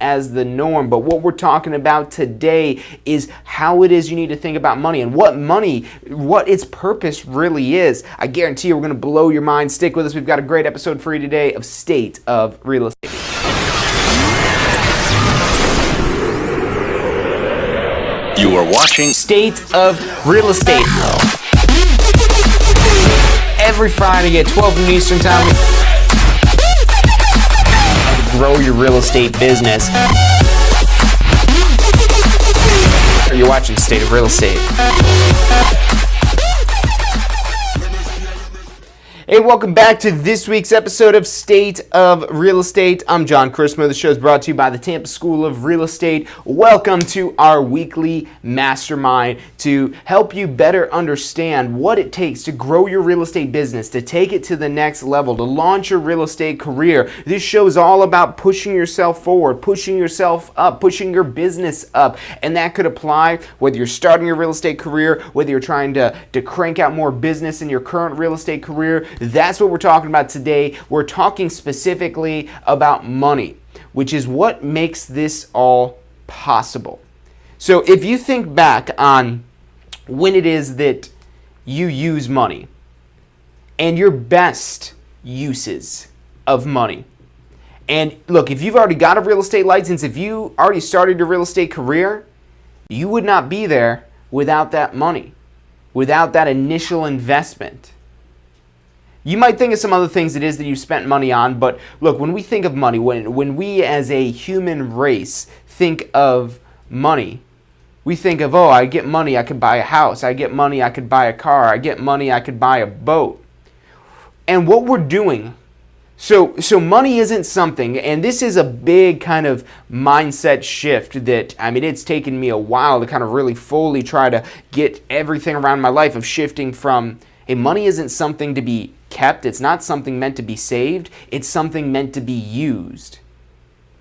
as the norm. But what we're talking about today is how it is you need to think about money and what its purpose really is. I guarantee you we're going to blow your mind. Stick with us. We've got a great episode for you today of State of Real Estate. You are watching State of Real Estate. Every Friday at 12 noon Eastern Time. Grow your real estate business. You're watching State of Real Estate. Hey, welcome back to this week's episode of State of Real Estate. I'm John Christmo. The show is brought to you by the Tampa School of Real Estate. Welcome to our weekly mastermind to help you better understand what it takes to grow your real estate business, to take it to the next level, to launch your real estate career. This show is all about pushing yourself forward, pushing yourself up, pushing your business up. And that could apply whether you're starting your real estate career, whether you're trying to crank out more business in your current real estate career. That's what we're talking about today. We're talking specifically about money, which is what makes this all possible. So if you think back on when it is that you use money and your best uses of money. And look, if you've already got a real estate license, if you already started your real estate career, you would not be there without that money, without that initial investment. You might think of some other things it is that you spent money on, but look, when we think of money, when we as a human race think of money, we think of, oh, I get money, I could buy a house. I get money, I could buy a car. I get money, I could buy a boat. And what we're doing, so money isn't something, and this is a big kind of mindset shift that, it's taken me a while to kind of really fully try to get everything around my life of shifting from, hey, money isn't something to be kept. It's not something meant to be saved. It's something meant to be used.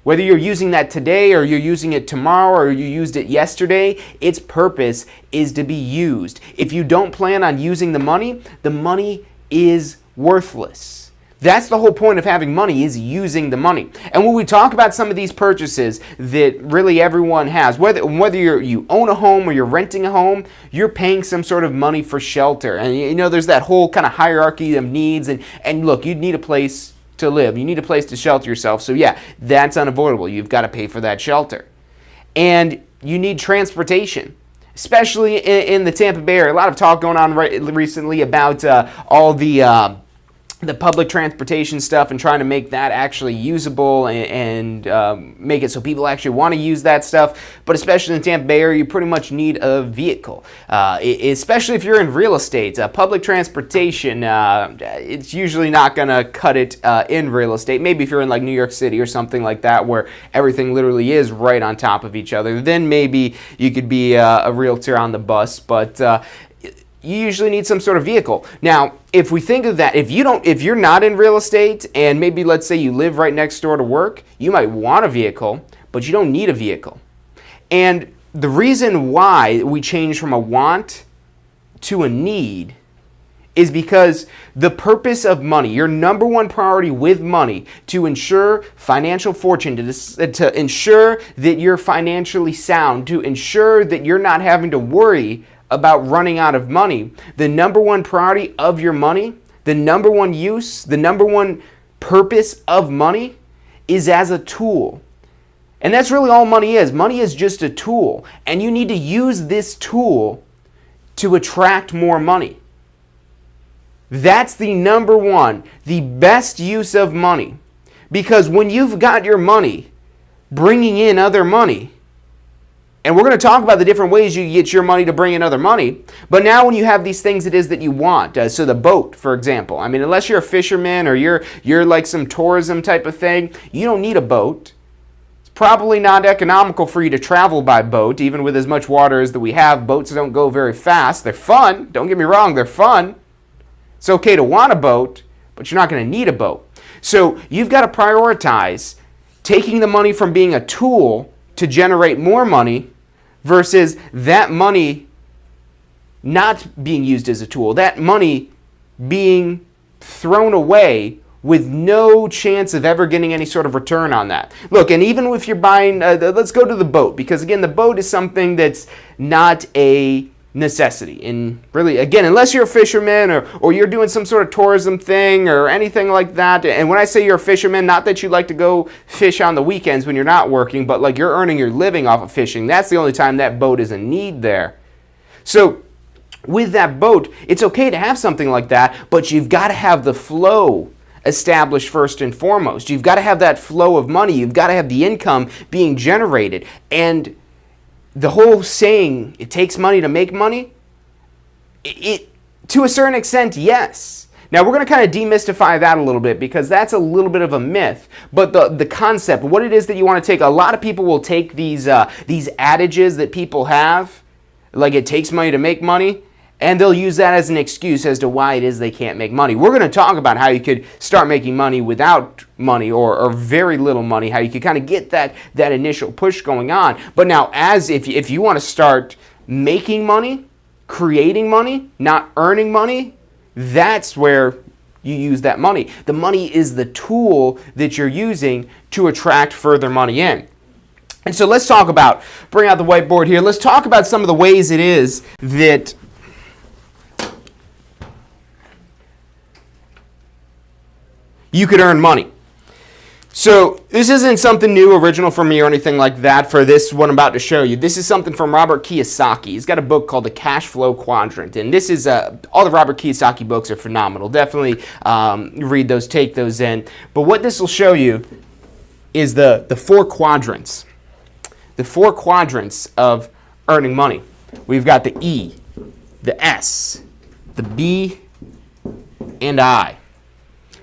Whether you're using that today or you're using it tomorrow or you used it yesterday, its purpose is to be used. If you don't plan on using the money is worthless. That's the whole point of having money, is using the money. And when we talk about some of these purchases that really everyone has, whether you own a home or you're renting a home, you're paying some sort of money for shelter. And there's that whole kind of hierarchy of needs. And look, you need a place to live. You need a place to shelter yourself. So yeah, that's unavoidable. You've got to pay for that shelter. And you need transportation. Especially in the Tampa Bay area. A lot of talk going on recently about all the public transportation stuff and trying to make that actually usable and make it so people actually want to use that stuff. But especially in the Tampa Bay area, you pretty much need a vehicle. Especially if you're in real estate. Public transportation, it's usually not going to cut it in real estate. Maybe if you're in like New York City or something like that where everything literally is right on top of each other, then maybe you could be a realtor on the bus. But you usually need some sort of vehicle. Now, if we think of that, if you're not in real estate and maybe let's say you live right next door to work, you might want a vehicle, but you don't need a vehicle. And the reason why we change from a want to a need is because the purpose of money, your number one priority with money, to ensure financial fortune, to ensure that you're financially sound, to ensure that you're not having to worry about running out of money, the number one priority of your money, the number one use, the number one purpose of money is as a tool. And that's really all money is. Money is just a tool. And you need to use this tool to attract more money. That's the number one, the best use of money. Because when you've got your money bringing in other money, and we're going to talk about the different ways you get your money to bring in other money. But now when you have these things it is that you want, so the boat, for example. Unless you're a fisherman or you're like some tourism type of thing, you don't need a boat. It's probably not economical for you to travel by boat, even with as much water as that we have. Boats don't go very fast. They're fun. Don't get me wrong, they're fun. It's okay to want a boat, but you're not going to need a boat. So you've got to prioritize taking the money from being a tool to generate more money versus that money not being used as a tool, that money being thrown away with no chance of ever getting any sort of return on that. Look, and even if you're buying, let's go to the boat, because again, the boat is something that's not a necessity. And really, again, unless you're a fisherman or you're doing some sort of tourism thing or anything like that, and when I say you're a fisherman, not that you like to go fish on the weekends when you're not working, but like you're earning your living off of fishing, that's the only time that boat is in need there. So with that boat, it's okay to have something like that, but you've got to have the flow established first and foremost. You've got to have that flow of money. You've got to have the income being generated. And the whole saying, it takes money to make money, it to a certain extent, yes. Now, we're going to kind of demystify that a little bit because that's a little bit of a myth. But the concept, what it is that you want to take, a lot of people will take these adages that people have, like it takes money to make money, and they'll use that as an excuse as to why it is they can't make money. We're going to talk about how you could start making money without money or very little money, how you could kind of get that initial push going on. But now, as if you want to start making money, creating money, not earning money, that's where you use that money. The money is the tool that you're using to attract further money in. And so let's talk about, bring out the whiteboard here, let's talk about some of the ways it is that you could earn money. So this isn't something new, original for me or anything like that for this one I'm about to show you. This is something from Robert Kiyosaki. He's got a book called The Cash Flow Quadrant. And this is, all the Robert Kiyosaki books are phenomenal. Definitely read those, take those in. But what this will show you is the four quadrants. The four quadrants of earning money. We've got the E, the S, the B, and I.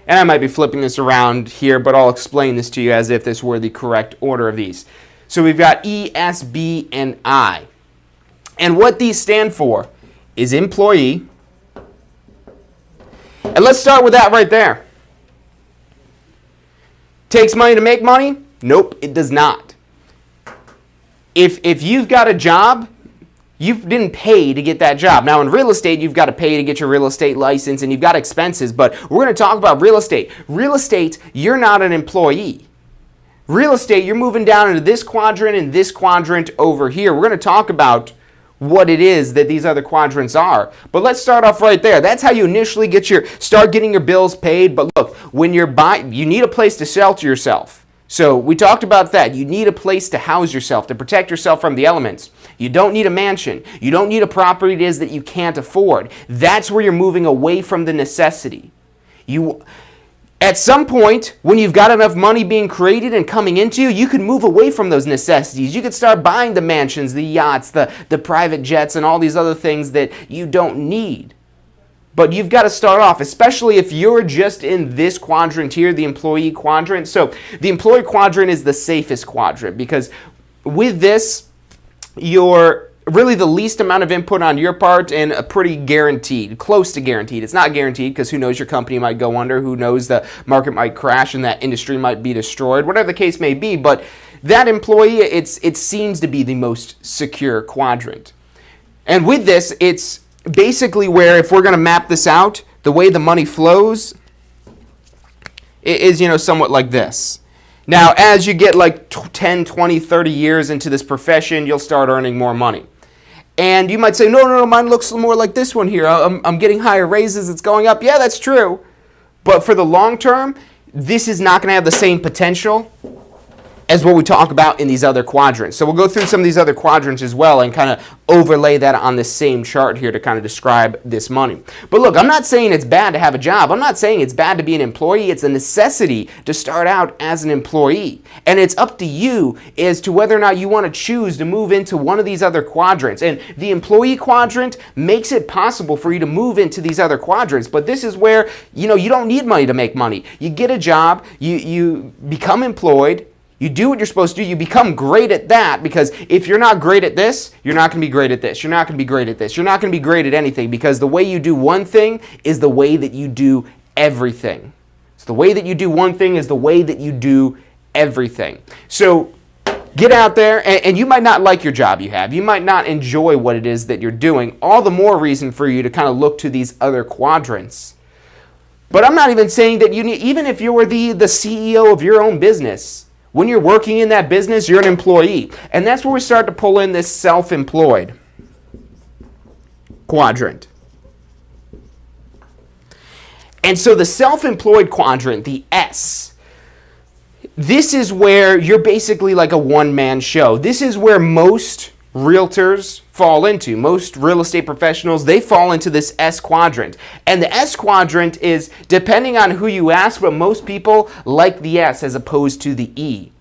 And I might be flipping this around here, but I'll explain this to you as if this were the correct order of these. So we've got E, S, B, and I. And what these stand for is employee. And let's start with that right there. Takes money to make money? Nope, it does not. If you've got a job, you didn't pay to get that job. Now in real estate, you've got to pay to get your real estate license and you've got expenses, but we're going to talk about real estate. Real estate, you're not an employee. Real estate, you're moving down into this quadrant and this quadrant over here. We're going to talk about what it is that these other quadrants are. But let's start off right there. That's how you initially start getting your bills paid. But look, when you're buying, you need a place to shelter yourself. So we talked about that. You need a place to house yourself, to protect yourself from the elements. You don't need a mansion. You don't need a property it is that you can't afford. That's where you're moving away from the necessity. At some point, when you've got enough money being created and coming into you, you can move away from those necessities. You could start buying the mansions, the yachts, the private jets, and all these other things that you don't need. But you've got to start off, especially if you're just in this quadrant here, the employee quadrant. So the employee quadrant is the safest quadrant because with this, you're really the least amount of input on your part and a pretty guaranteed, close to guaranteed. It's not guaranteed because who knows, your company might go under, who knows, the market might crash and that industry might be destroyed, whatever the case may be. But that employee, it seems to be the most secure quadrant. And with this, it's basically where, if we're going to map this out, the way the money flows is, somewhat like this. Now, as you get like 10, 20, 30 years into this profession, you'll start earning more money. And you might say, no, mine looks more like this one here. I'm getting higher raises, it's going up. Yeah, that's true. But for the long term, this is not going to have the same potential as what we talk about in these other quadrants. So we'll go through some of these other quadrants as well and kind of overlay that on the same chart here to kind of describe this money. But look, I'm not saying it's bad to have a job. I'm not saying it's bad to be an employee. It's a necessity to start out as an employee. And it's up to you as to whether or not you want to choose to move into one of these other quadrants. And the employee quadrant makes it possible for you to move into these other quadrants. But this is where, you don't need money to make money. You get a job, you become employed, you do what you're supposed to do. You become great at that, because if you're not great at this, you're not going to be great at this. You're not going to be great at this. You're not going to be great at anything, because the way you do one thing is the way that you do everything. So the way that you do one thing is the way that you do everything. So get out there, and you might not like your job you have. You might not enjoy what it is that you're doing. All the more reason for you to kind of look to these other quadrants. But I'm not even saying that you need, even if you're the CEO of your own business, when you're working in that business, you're an employee. And that's where we start to pull in this self-employed quadrant. And so the self-employed quadrant, the S, this is where you're basically like a one-man show. This is where most realtors fall into. Most real estate professionals, they fall into this S quadrant. And the S quadrant is, depending on who you ask, but most people like the S as opposed to the E.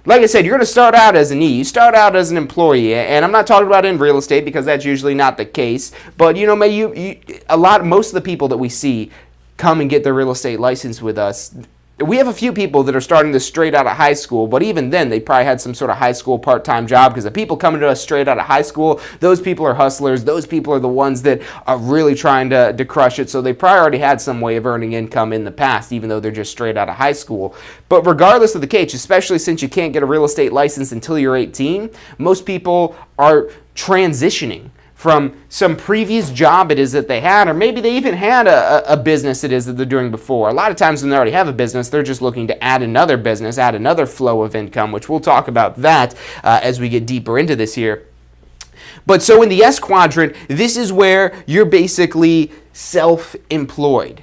Like I said, you're going to start out as an E. You start out as an employee, and I'm not talking about in real estate because that's usually not the case. But most of the people that we see come and get their real estate license with us. We have a few people that are starting this straight out of high school, but even then they probably had some sort of high school part-time job, because the people coming to us straight out of high school, those people are hustlers. Those people are the ones that are really trying to crush it, so they probably already had some way of earning income in the past, even though they're just straight out of high school. But regardless of the case, especially since you can't get a real estate license until you're 18, most people are transitioning from some previous job it is that they had, or maybe they even had a business it is that they're doing before. A lot of times when they already have a business, they're just looking to add another business, add another flow of income, which we'll talk about that as we get deeper into this here. But so in the S quadrant, this is where you're basically self-employed.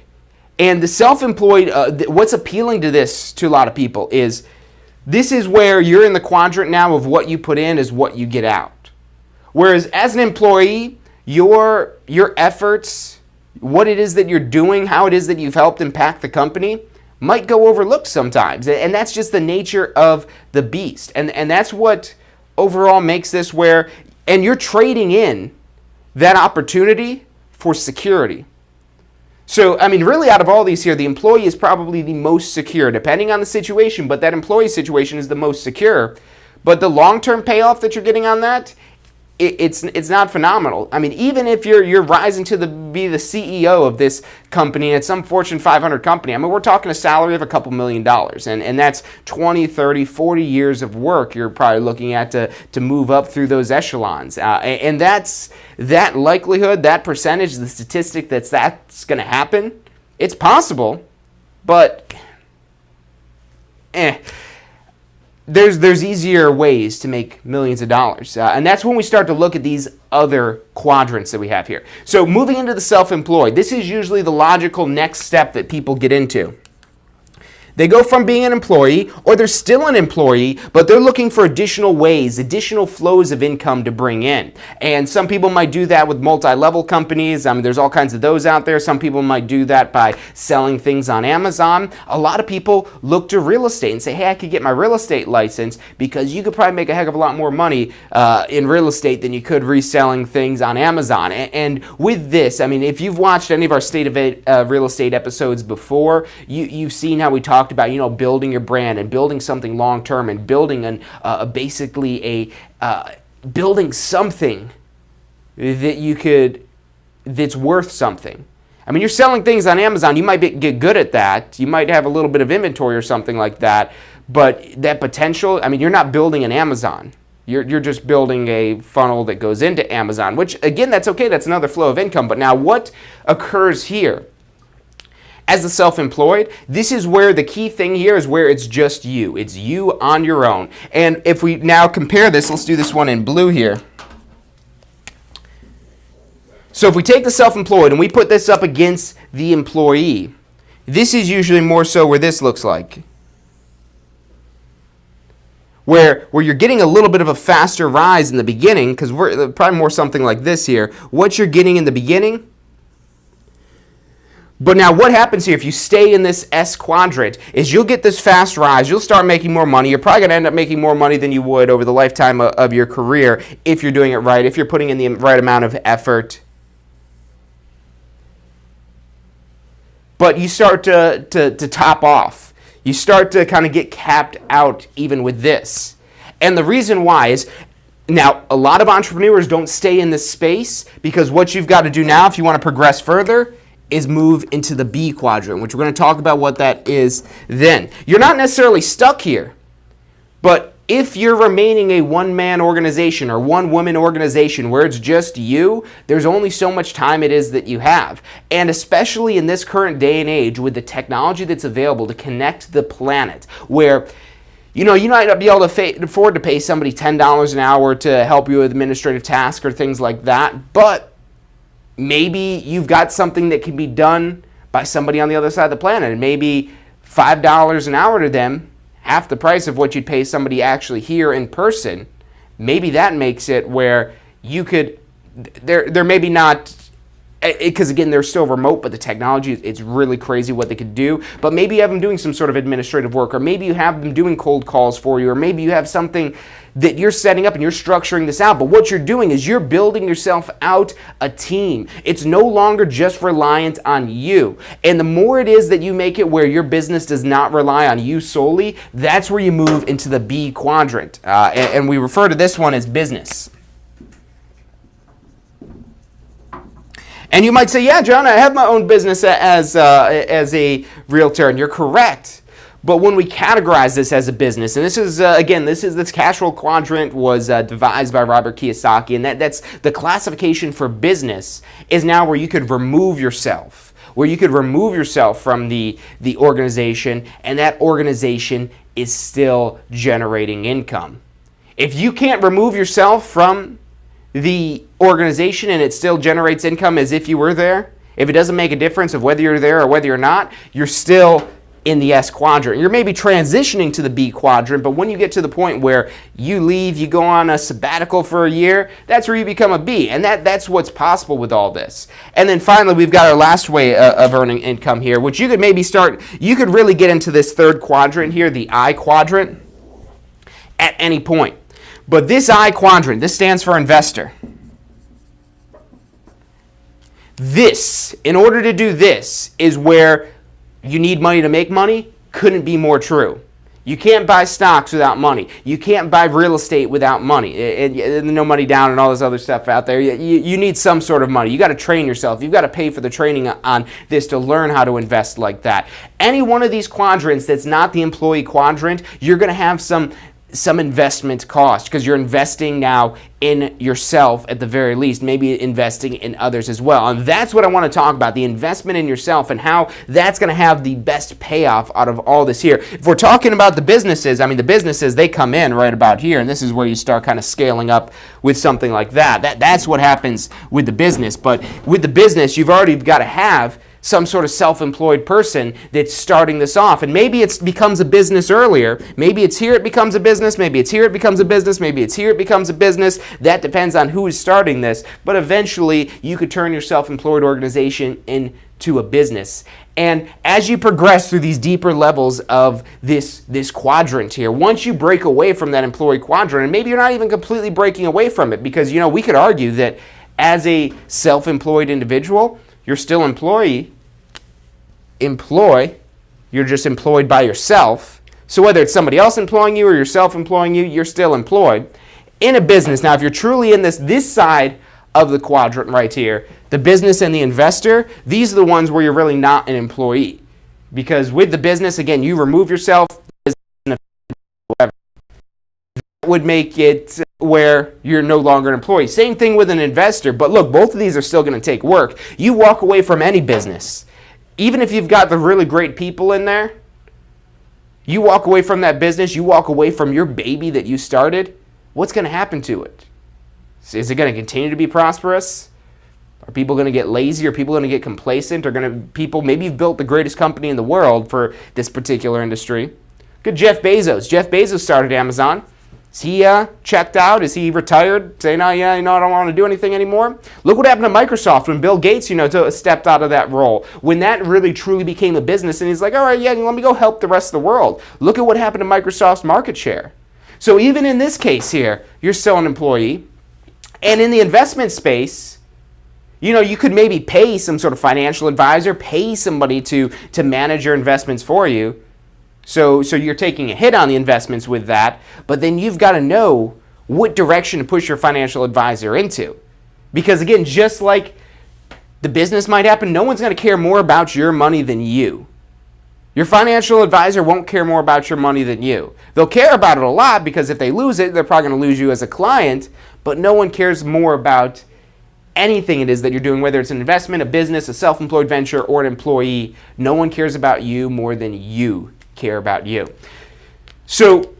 And the self-employed, what's appealing to this to a lot of people is this is where you're in the quadrant now of what you put in is what you get out. Whereas as an employee, your efforts, what it is that you're doing, how it is that you've helped impact the company might go overlooked sometimes. And that's just the nature of the beast. And that's what overall makes this where, and you're trading in that opportunity for security. So, I mean, really out of all these here, the employee is probably the most secure, depending on the situation, but that employee situation is the most secure. But the long-term payoff that you're getting on that, it's not phenomenal. I mean, even if you're rising to be the CEO of this company, and it's some Fortune 500 company, I mean, we're talking a salary of a couple $1 million, and that's 20, 30, 40 years of work you're probably looking at to move up through those echelons. And that's that likelihood, that percentage, the statistic that's going to happen. It's possible, but There's easier ways to make millions of dollars. And that's when we start to look at these other quadrants that we have here. So moving into the self-employed, this is usually the logical next step that people get into. They go from being an employee, or they're still an employee, but they're looking for additional ways, additional flows of income to bring in. And some people might do that with multi-level companies. I mean, there's all kinds of those out there. Some people might do that by selling things on Amazon. A lot of people look to real estate and say, hey, I could get my real estate license, because you could probably make a heck of a lot more money in real estate than you could reselling things on Amazon. And with this, I mean, if you've watched any of our State of Real Estate episodes before, you've seen how we talked about, building your brand and building something long term and building building something that's worth something. I mean, you're selling things on Amazon. You might get good at that. You might have a little bit of inventory or something like that. But that potential, I mean, you're not building an Amazon. You're just building a funnel that goes into Amazon, which, again, that's okay. That's another flow of income. But now what occurs here? As the self-employed, this is where the key thing here is where it's just you. It's you on your own. And if we now compare this, let's do this one in blue here. So if we take the self-employed and we put this up against the employee, this is usually more so where this looks like. Where you're getting a little bit of a faster rise in the beginning, because we're probably more something like this here. What you're getting in the beginning. But now what happens here if you stay in this S quadrant is you'll get this fast rise. You'll start making more money. You're probably going to end up making more money than you would over the lifetime of your career if you're doing it right, if you're putting in the right amount of effort. But you start to top off. You start to kind of get capped out even with this. And the reason why is, now, a lot of entrepreneurs don't stay in this space, because what you've got to do now if you want to progress further is move into the B quadrant, which we're going to talk about what that is then. You're not necessarily stuck here, but If you're remaining a one-man organization or one-woman organization where it's just you, there's only so much time it is that you have. And especially in this current day and age with the technology that's available to connect the planet, where you might not be able to afford to pay somebody $10 an hour to help you with administrative tasks or things like that, but maybe you've got something that can be done by somebody on the other side of the planet, and maybe $5 an hour to them, half the price of what you'd pay somebody actually here in person. Maybe that makes it where you could, they're maybe not, because again, they're still remote, but the technology, it's really crazy what they could do. But maybe you have them doing some sort of administrative work, or maybe you have them doing cold calls for you, or maybe you have something that you're setting up and you're structuring this out. But what you're doing is you're building yourself out a team. It's no longer just reliant on you. And the more it is that you make it where your business does not rely on you solely, that's where you move into the B quadrant. And we refer to this one as business. And you might say, yeah, John, I have my own business as a realtor, and you're correct. But when we categorize this as a business, and this is, this cash flow quadrant was devised by Robert Kiyosaki, and that's the classification for business is now where you could remove yourself, from the organization, and that organization is still generating income. If you can't remove yourself from the organization and it still generates income as if you were there, if it doesn't make a difference of whether you're there or whether you're not, you're still in the S quadrant. You're maybe transitioning to the B quadrant, but when you get to the point where you leave, you go on a sabbatical for a year, that's where you become a B, and that's what's possible with all this. And then finally, we've got our last way of earning income here, which you could maybe you could really get into this third quadrant here, the I quadrant, at any point. But this I quadrant, this stands for investor. This, in order to do this, is where you need money to make money. Couldn't be more true. You can't buy stocks without money. You can't buy real estate without money. And no money down and all this other stuff out there. You need some sort of money. You got to train yourself. You've got to pay for the training on this to learn how to invest like that. Any one of these quadrants that's not the employee quadrant, you're going to have some investment cost, because you're investing now in yourself at the very least, maybe investing in others as well. And that's what I want to talk about, the investment in yourself and how that's going to have the best payoff out of all this here. If we're talking about the businesses, they come in right about here, and this is where you start kind of scaling up with something like that. That's what happens with the business. But with the business, you've already got to have some sort of self-employed person that's starting this off. And maybe it becomes a business earlier. Maybe it's here it becomes a business. Maybe it's here it becomes a business. Maybe it's here it becomes a business. That depends on who is starting this. But eventually, you could turn your self-employed organization into a business. And as you progress through these deeper levels of this quadrant here, once you break away from that employee quadrant, and maybe you're not even completely breaking away from it, because we could argue that as a self-employed individual, you're still you're just employed by yourself. So whether it's somebody else employing you or you're self-employing you, you're still employed in a business. Now, if you're truly in this side of the quadrant right here, the business and the investor, these are the ones where you're really not an employee. Because with the business, again, you remove yourself, that would make it where you're no longer an employee. Same thing with an investor, but look, both of these are still going to take work. You walk away from any business, even if you've got the really great people in there, you walk away from that business, you walk away from your baby that you started, what's going to happen to it? Is it going to continue to be prosperous? Are people going to get lazy? Are people going to get complacent? Maybe you've built the greatest company in the world for this particular industry. Good Jeff Bezos. Jeff Bezos started Amazon. Is he checked out? Is he retired? Saying, I don't want to do anything anymore? Look what happened to Microsoft when Bill Gates, stepped out of that role. When that really truly became a business, and he's like, all right, let me go help the rest of the world. Look at what happened to Microsoft's market share. So even in this case here, you're still an employee. And in the investment space, you could maybe pay some sort of financial advisor, pay somebody to manage your investments for you. So you're taking a hit on the investments with that, but then you've got to know what direction to push your financial advisor into. Because again, just like the business might happen, no one's going to care more about your money than you. Your financial advisor won't care more about your money than you. They'll care about it a lot because if they lose it, they're probably going to lose you as a client, but no one cares more about anything it is that you're doing, whether it's an investment, a business, a self-employed venture, or an employee. No one cares about you more than you care about you. So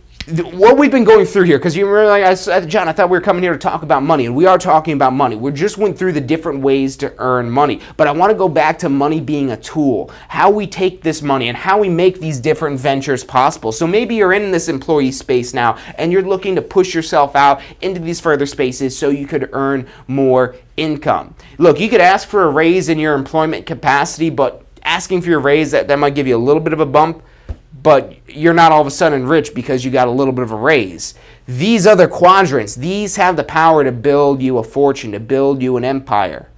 what we've been going through here, because you remember, John, I thought we were coming here to talk about money, and we are talking about money. We just went through the different ways to earn money, but I want to go back to money being a tool, how we take this money and how we make these different ventures possible. So maybe you're in this employee space now, and you're looking to push yourself out into these further spaces so you could earn more income. Look, you could ask for a raise in your employment capacity, but asking for your raise, that might give you a little bit of a bump, but you're not all of a sudden rich because you got a little bit of a raise. These other quadrants, these have the power to build you a fortune, to build you an empire.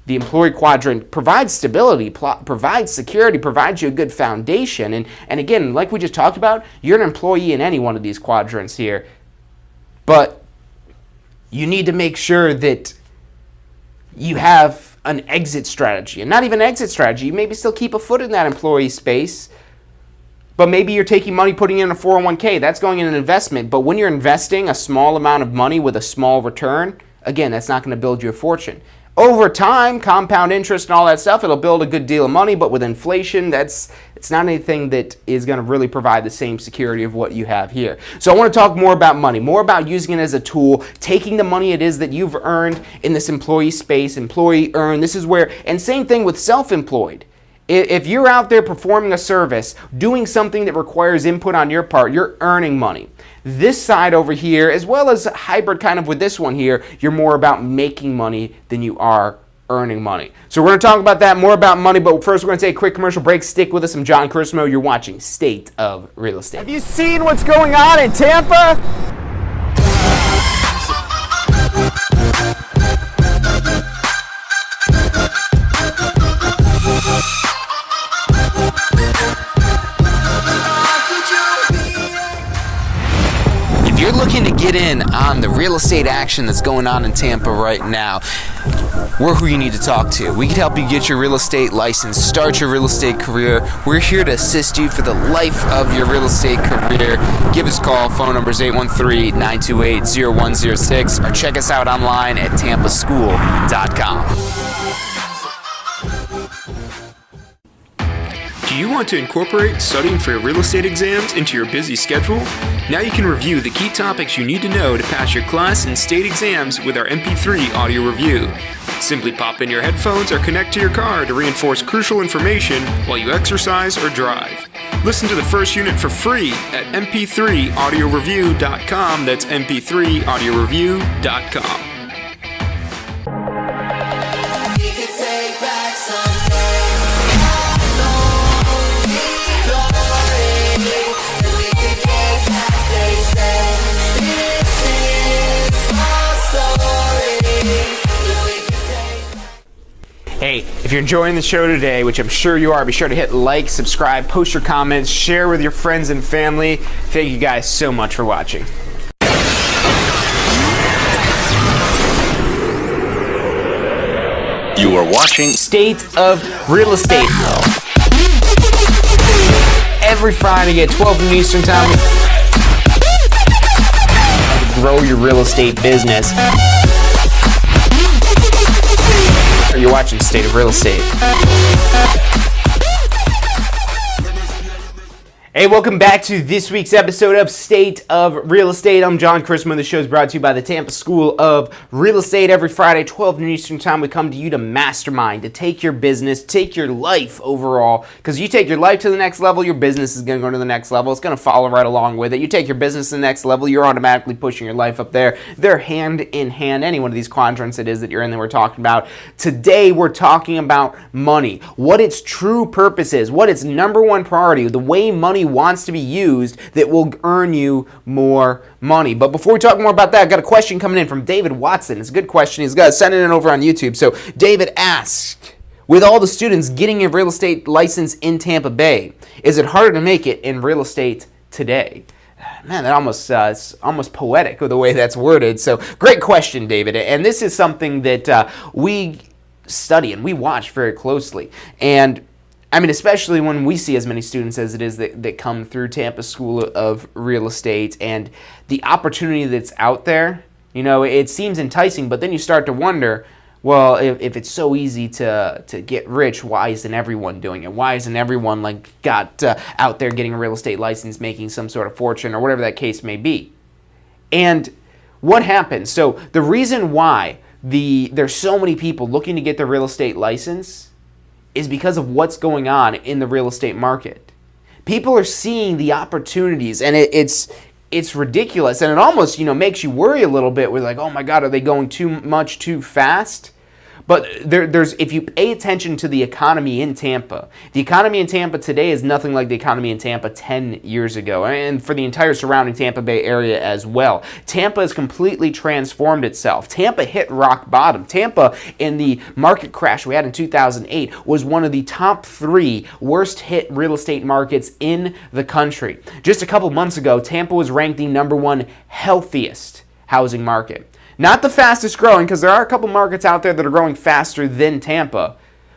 The employee quadrant provides stability, provides security, provides you a good foundation. And again, like we just talked about, you're an employee in any one of these quadrants here. But you need to make sure that you have an exit strategy. And not even an exit strategy. You maybe still keep a foot in that employee space, but maybe you're taking money, putting it in a 401k. That's going in an investment. But when you're investing a small amount of money with a small return, again, that's not going to build you a fortune. Over time, compound interest and all that stuff, it'll build a good deal of money. But with inflation, it's not anything that is going to really provide the same security of what you have here. So I want to talk more about money, more about using it as a tool, taking the money it is that you've earned in this employee space, employee earn. This is where, and same thing with self-employed. If you're out there performing a service, doing something that requires input on your part, you're earning money. This side over here, as well as hybrid kind of with this one here, you're more about making money than you are earning money. So we're going to talk about that, more about money, but first we're going to take a quick commercial break. Stick with us. I'm John Chrismo. You're watching State of Real Estate. Have you seen what's going on in Tampa? If you're looking to get in on the real estate action that's going on in Tampa right now, we're who you need to talk to. We can help you get your real estate license, start your real estate career. We're here to assist you for the life of your real estate career. Give us a call. Phone number is 813-928-0106, or check us out online at tampaschool.com. Do you want to incorporate studying for your real estate exams into your busy schedule? Now you can review the key topics you need to know to pass your class and state exams with our MP3 audio review. Simply pop in your headphones or connect to your car to reinforce crucial information while you exercise or drive. Listen to the first unit for free at mp3audioreview.com. That's mp3audioreview.com. Hey, if you're enjoying the show today, which I'm sure you are, be sure to hit like, subscribe, post your comments, share with your friends and family. Thank you guys so much for watching. You are watching State of Real Estate. Every Friday at 12 noon Eastern Time. Grow your real estate business. You're watching State of Real Estate. Hey, welcome back to this week's episode of State of Real Estate. I'm John Chrismo. The show is brought to you by the Tampa School of Real Estate. Every Friday, 12 noon Eastern Time, we come to you to mastermind, to take your business, take your life overall. Because you take your life to the next level, your business is going to go to the next level. It's going to follow right along with it. You take your business to the next level, you're automatically pushing your life up there. They're hand in hand, any one of these quadrants it is that you're in that we're talking about. Today, we're talking about money, what its true purpose is, what its number one priority, the way money wants to be used that will earn you more money. But before we talk more about that, I've got a question coming in from David Watson. It's a good question. He's got sent it over on YouTube. So David asked, with all the students getting a real estate license in Tampa Bay, is it harder to make it in real estate today? Man, that it's almost poetic with the way that's worded. So great question, David. And this is something that we study and we watch very closely. And I mean, especially when we see as many students as it is that come through Tampa School of Real Estate, and the opportunity that's out there, it seems enticing, but then you start to wonder, well, if it's so easy to get rich, why isn't everyone doing it? Why isn't everyone got out there getting a real estate license, making some sort of fortune, or whatever that case may be? And what happens? So the reason why there's so many people looking to get their real estate license is because of what's going on in the real estate market. People are seeing the opportunities, and it's ridiculous, and it almost makes you worry a little bit. We're like, oh my God, are they going too fast? But there's if you pay attention to the economy in Tampa, the economy in Tampa today is nothing like the economy in Tampa 10 years ago, and for the entire surrounding Tampa Bay area as well. Tampa has completely transformed itself. Tampa hit rock bottom. Tampa, in the market crash we had in 2008, was one of the top 3 worst hit real estate markets in the country. Just a couple months ago, Tampa was ranked the #1 healthiest housing market. Not the fastest growing, because there are a couple markets out there that are growing faster than Tampa,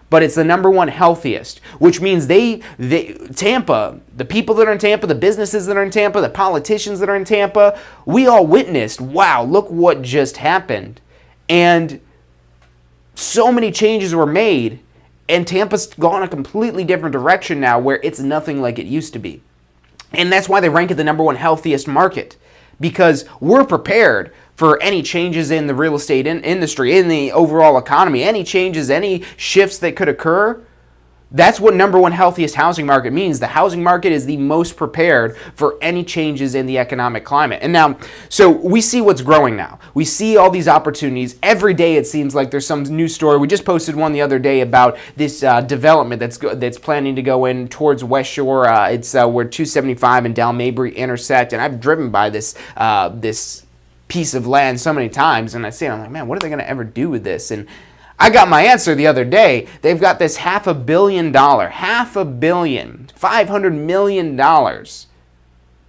but it's the #1 healthiest, which means Tampa, the people that are in Tampa, the businesses that are in Tampa, the politicians that are in Tampa, we all witnessed, wow, look what just happened. And so many changes were made, and Tampa's gone a completely different direction now, where it's nothing like it used to be. And that's why they rank it the #1 healthiest market, because we're prepared for any changes in the real estate industry, in the overall economy, any changes, any shifts that could occur. That's what #1 healthiest housing market means. The housing market is the most prepared for any changes in the economic climate. And now, so we see what's growing now. We see all these opportunities. Every day it seems like there's some new story. We just posted one the other day about this development that's planning to go in towards West Shore. It's where 275 and Dal Mabry intersect. And I've driven by this piece of land so many times, and I'm like, man, what are they going to ever do with this? And I got my answer the other day. They've got this $500 million, $500 million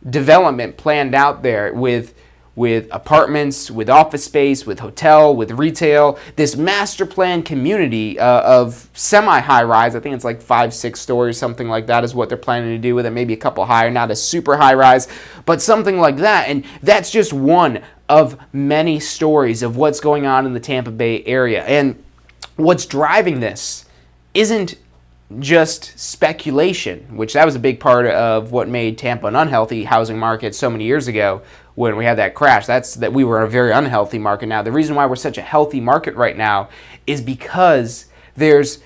development planned out there with apartments, with office space, with hotel, with retail, this master plan community of semi-high rise. I think it's like 5-6 stories, something like that is what they're planning to do with it. Maybe a couple higher, not a super high rise, but something like that. And that's just one of many stories of what's going on in the Tampa Bay area. And what's driving this isn't just speculation, which that was a big part of what made Tampa an unhealthy housing market so many years ago when we had that crash. That's that we were a very unhealthy market now. The reason why we're such a healthy market right now is because there's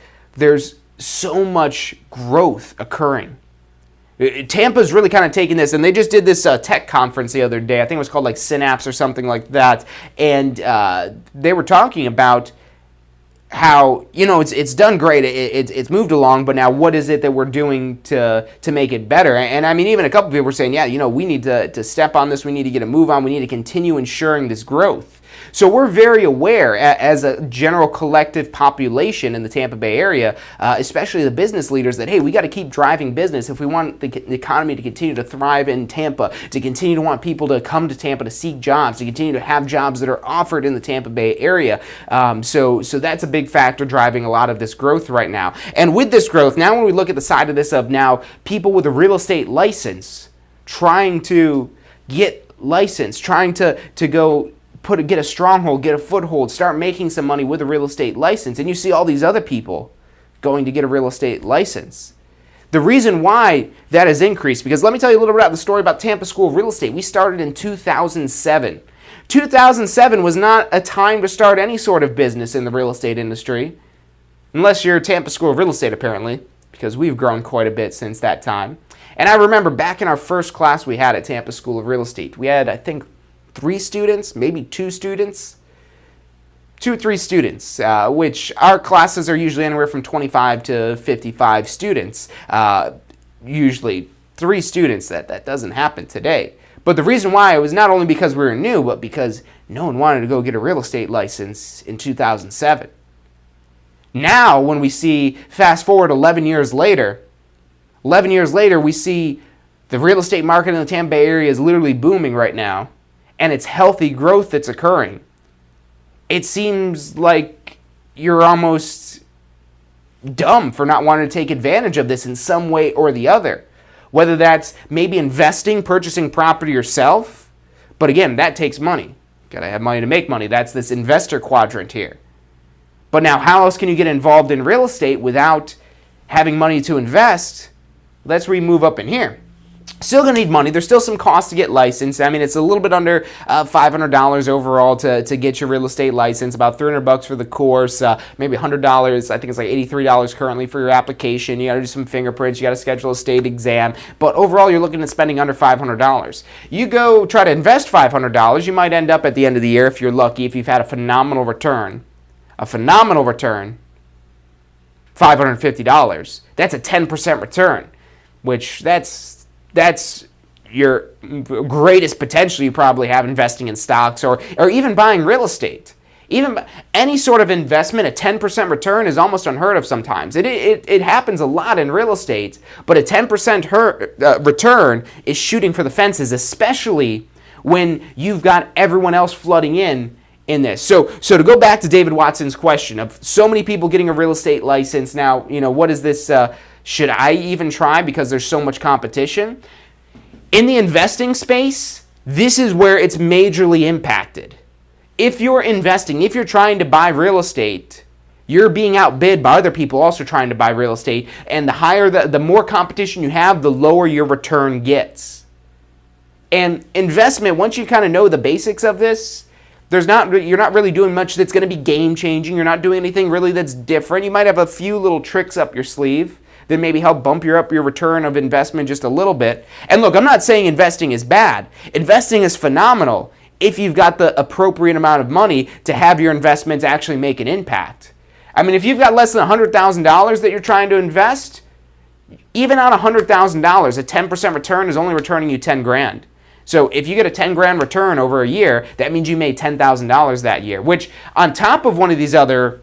so much growth occurring. Tampa's really kind of taking this, and they just did this tech conference the other day. I think it was called like Synapse or something like that, and they were talking about how it's done great, it's moved along, but now what is it that we're doing to make it better? And I mean, even a couple people were saying, we need to step on this, we need to get a move on, we need to continue ensuring this growth. So we're very aware as a general collective population in the Tampa Bay area, especially the business leaders, that, hey, we got to keep driving business if we want the economy to continue to thrive in Tampa, to continue to want people to come to Tampa to seek jobs, to continue to have jobs that are offered in the Tampa Bay area. So that's a big factor driving a lot of this growth right now. And with this growth, now when we look at the side of this of now people with a real estate license trying to get licensed, trying to go get a stronghold, get a foothold, start making some money with a real estate license, and you see all these other people going to get a real estate license. The reason why that has increased, because let me tell you a little bit about the story about Tampa School of Real Estate. We started in 2007. 2007 was not a time to start any sort of business in the real estate industry, unless you're Tampa School of Real Estate, apparently, because we've grown quite a bit since that time. And I remember back in our first class we had at Tampa School of Real Estate, we had, I think, 3 students, maybe 2 students, 2 or 3 students, which our classes are usually anywhere from 25 to 55 students. Usually 3 students, that doesn't happen today. But the reason why, it was not only because we were new, but because no one wanted to go get a real estate license in 2007. Now, when we see, fast forward 11 years later, we see the real estate market in the Tampa Bay area is literally booming right now, and it's healthy growth that's occurring. It seems like you're almost dumb for not wanting to take advantage of this in some way or the other. Whether that's maybe investing, purchasing property yourself, but again, that takes money. Gotta have money to make money. That's this investor quadrant here. But now, how else can you get involved in real estate without having money to invest? That's where you move up in here. Still going to need money. There's still some cost to get licensed. I mean, it's a little bit under $500 overall to get your real estate license, about $300 for the course, maybe $100. I think it's like $83 currently for your application. You got to do some fingerprints. You got to schedule a state exam. But overall, you're looking at spending under $500. You go try to invest $500, you might end up at the end of the year, if you're lucky, if you've had a phenomenal return, $550. That's a 10% return, which that's your greatest potential you probably have investing in stocks or even buying real estate. Even any sort of investment, a 10% return is almost unheard of sometimes. It happens a lot in real estate, but a 10% return is shooting for the fences, especially when you've got everyone else flooding in this. So to go back to David Watson's question of so many people getting a real estate license now, what is this? Should I even try because there's so much competition? In the investing space, this is where it's majorly impacted. If you're investing, if you're trying to buy real estate, you're being outbid by other people also trying to buy real estate, and the more competition you have, the lower your return gets. And investment, once you kind of know the basics of this, you're not really doing much that's going to be game changing. You're not doing anything really that's different. You might have a few little tricks up your sleeve that maybe help bump up your return of investment just a little bit. And look, I'm not saying investing is bad. Investing is phenomenal if you've got the appropriate amount of money to have your investments actually make an impact. I mean, if you've got less than $100,000 that you're trying to invest, even on $100,000, a 10% return is only returning you 10 grand. So if you get a 10 grand return over a year, that means you made $10,000 that year, which on top of one of these other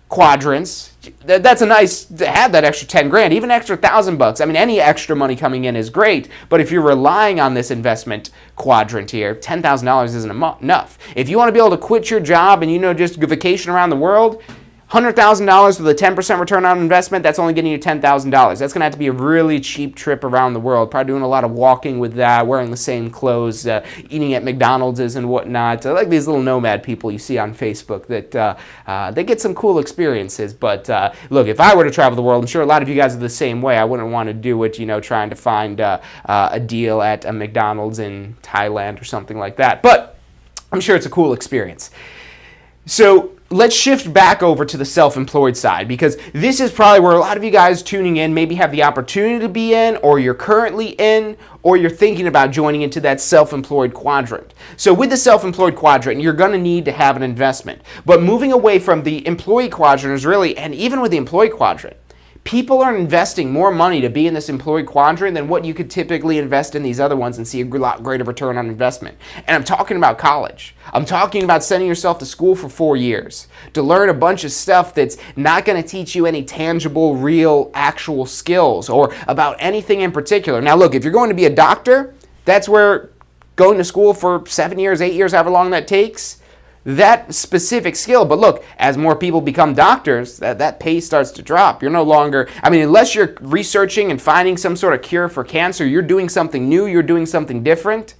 quadrants, that's a nice to have that extra 10 grand, even extra $1,000. I mean, any extra money coming in is great, but if you're relying on this investment quadrant here, $10,000 isn't enough. If you want to be able to quit your job and just vacation around the world, $100,000 with a 10% return on investment, that's only getting you $10,000. That's going to have to be a really cheap trip around the world, probably doing a lot of walking with that, wearing the same clothes, eating at McDonald's and whatnot. I like these little nomad people you see on Facebook that they get some cool experiences. But look, if I were to travel the world, I'm sure a lot of you guys are the same way. I wouldn't want to do it, trying to find a deal at a McDonald's in Thailand or something like that. But I'm sure it's a cool experience. So let's shift back over to the self-employed side, because this is probably where a lot of you guys tuning in maybe have the opportunity to be in, or you're currently in, or you're thinking about joining into that self-employed quadrant. So with the self-employed quadrant, you're going to need to have an investment. But moving away from the employee quadrant is really, and even with the employee quadrant, people are investing more money to be in this employee quadrant than what you could typically invest in these other ones and see a lot greater return on investment. And I'm talking about college. I'm talking about sending yourself to school for 4 years to learn a bunch of stuff that's not going to teach you any tangible, real, actual skills or about anything in particular. Now look, if you're going to be a doctor, that's where going to school for 7 years, 8 years, however long that takes, that specific skill. But look, as more people become doctors, that pace starts to drop. You're no longer, unless you're researching and finding some sort of cure for cancer, you're doing something new, you're doing something different.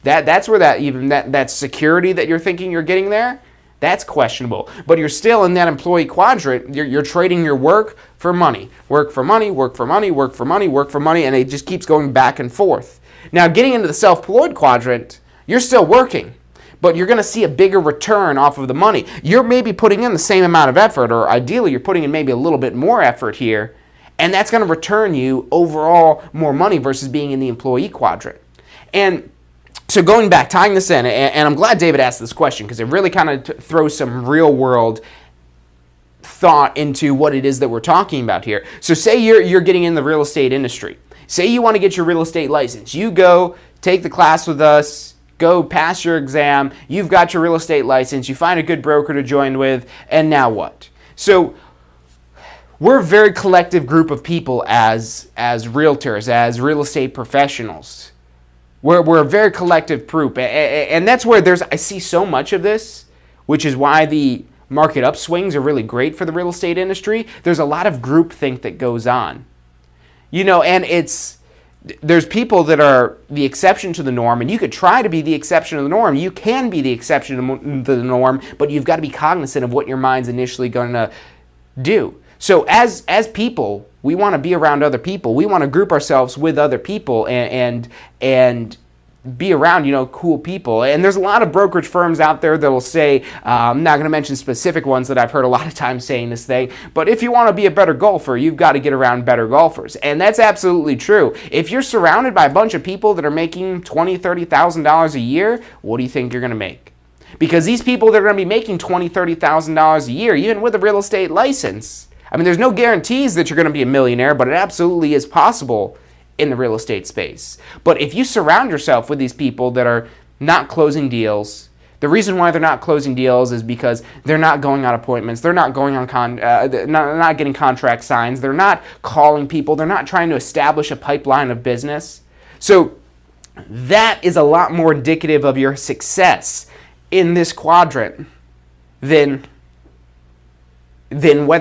That's where that security that you're thinking you're getting there, that's questionable. But you're still in that employee quadrant. You're trading your work for money. Work for money, work for money, work for money, work for money, and it just keeps going back and forth. Now, getting into the self-employed quadrant, you're still working, but you're going to see a bigger return off of the money. You're maybe putting in the same amount of effort, or ideally you're putting in maybe a little bit more effort here, and that's going to return you overall more money versus being in the employee quadrant. And so going back, tying this in, and I'm glad David asked this question because it really kind of throws some real world thought into what it is that we're talking about here. So say you're getting in the real estate industry. Say you want to get your real estate license. You go take the class with us, go pass your exam, you've got your real estate license, you find a good broker to join with, and now what? So we're a very collective group of people as realtors, as real estate professionals. We're a very collective group, and that's where I see so much of this, which is why the market upswings are really great for the real estate industry, there's a lot of groupthink that goes on. And there's people that are the exception to the norm, and you could try to be the exception to the norm. You can be the exception to the norm, but you've got to be cognizant of what your mind's initially going to do. So as people, we want to be around other people. We want to group ourselves with other people and be around, cool people. And there's a lot of brokerage firms out there that'll say, I'm not going to mention specific ones that I've heard a lot of times saying this thing, but if you want to be a better golfer, you've got to get around better golfers. And that's absolutely true. If you're surrounded by a bunch of people that are making $20,000, $30,000 a year, what do you think you're going to make? Because these people that are going to be making $20,000, $30,000 a year, even with a real estate license, there's no guarantees that you're going to be a millionaire, but it absolutely is possible in the real estate space. But if you surround yourself with these people that are not closing deals, the reason why they're not closing deals is because they're not going on appointments, they're not going on not getting contract signs, they're not calling people, they're not trying to establish a pipeline of business. So that is a lot more indicative of your success in this quadrant than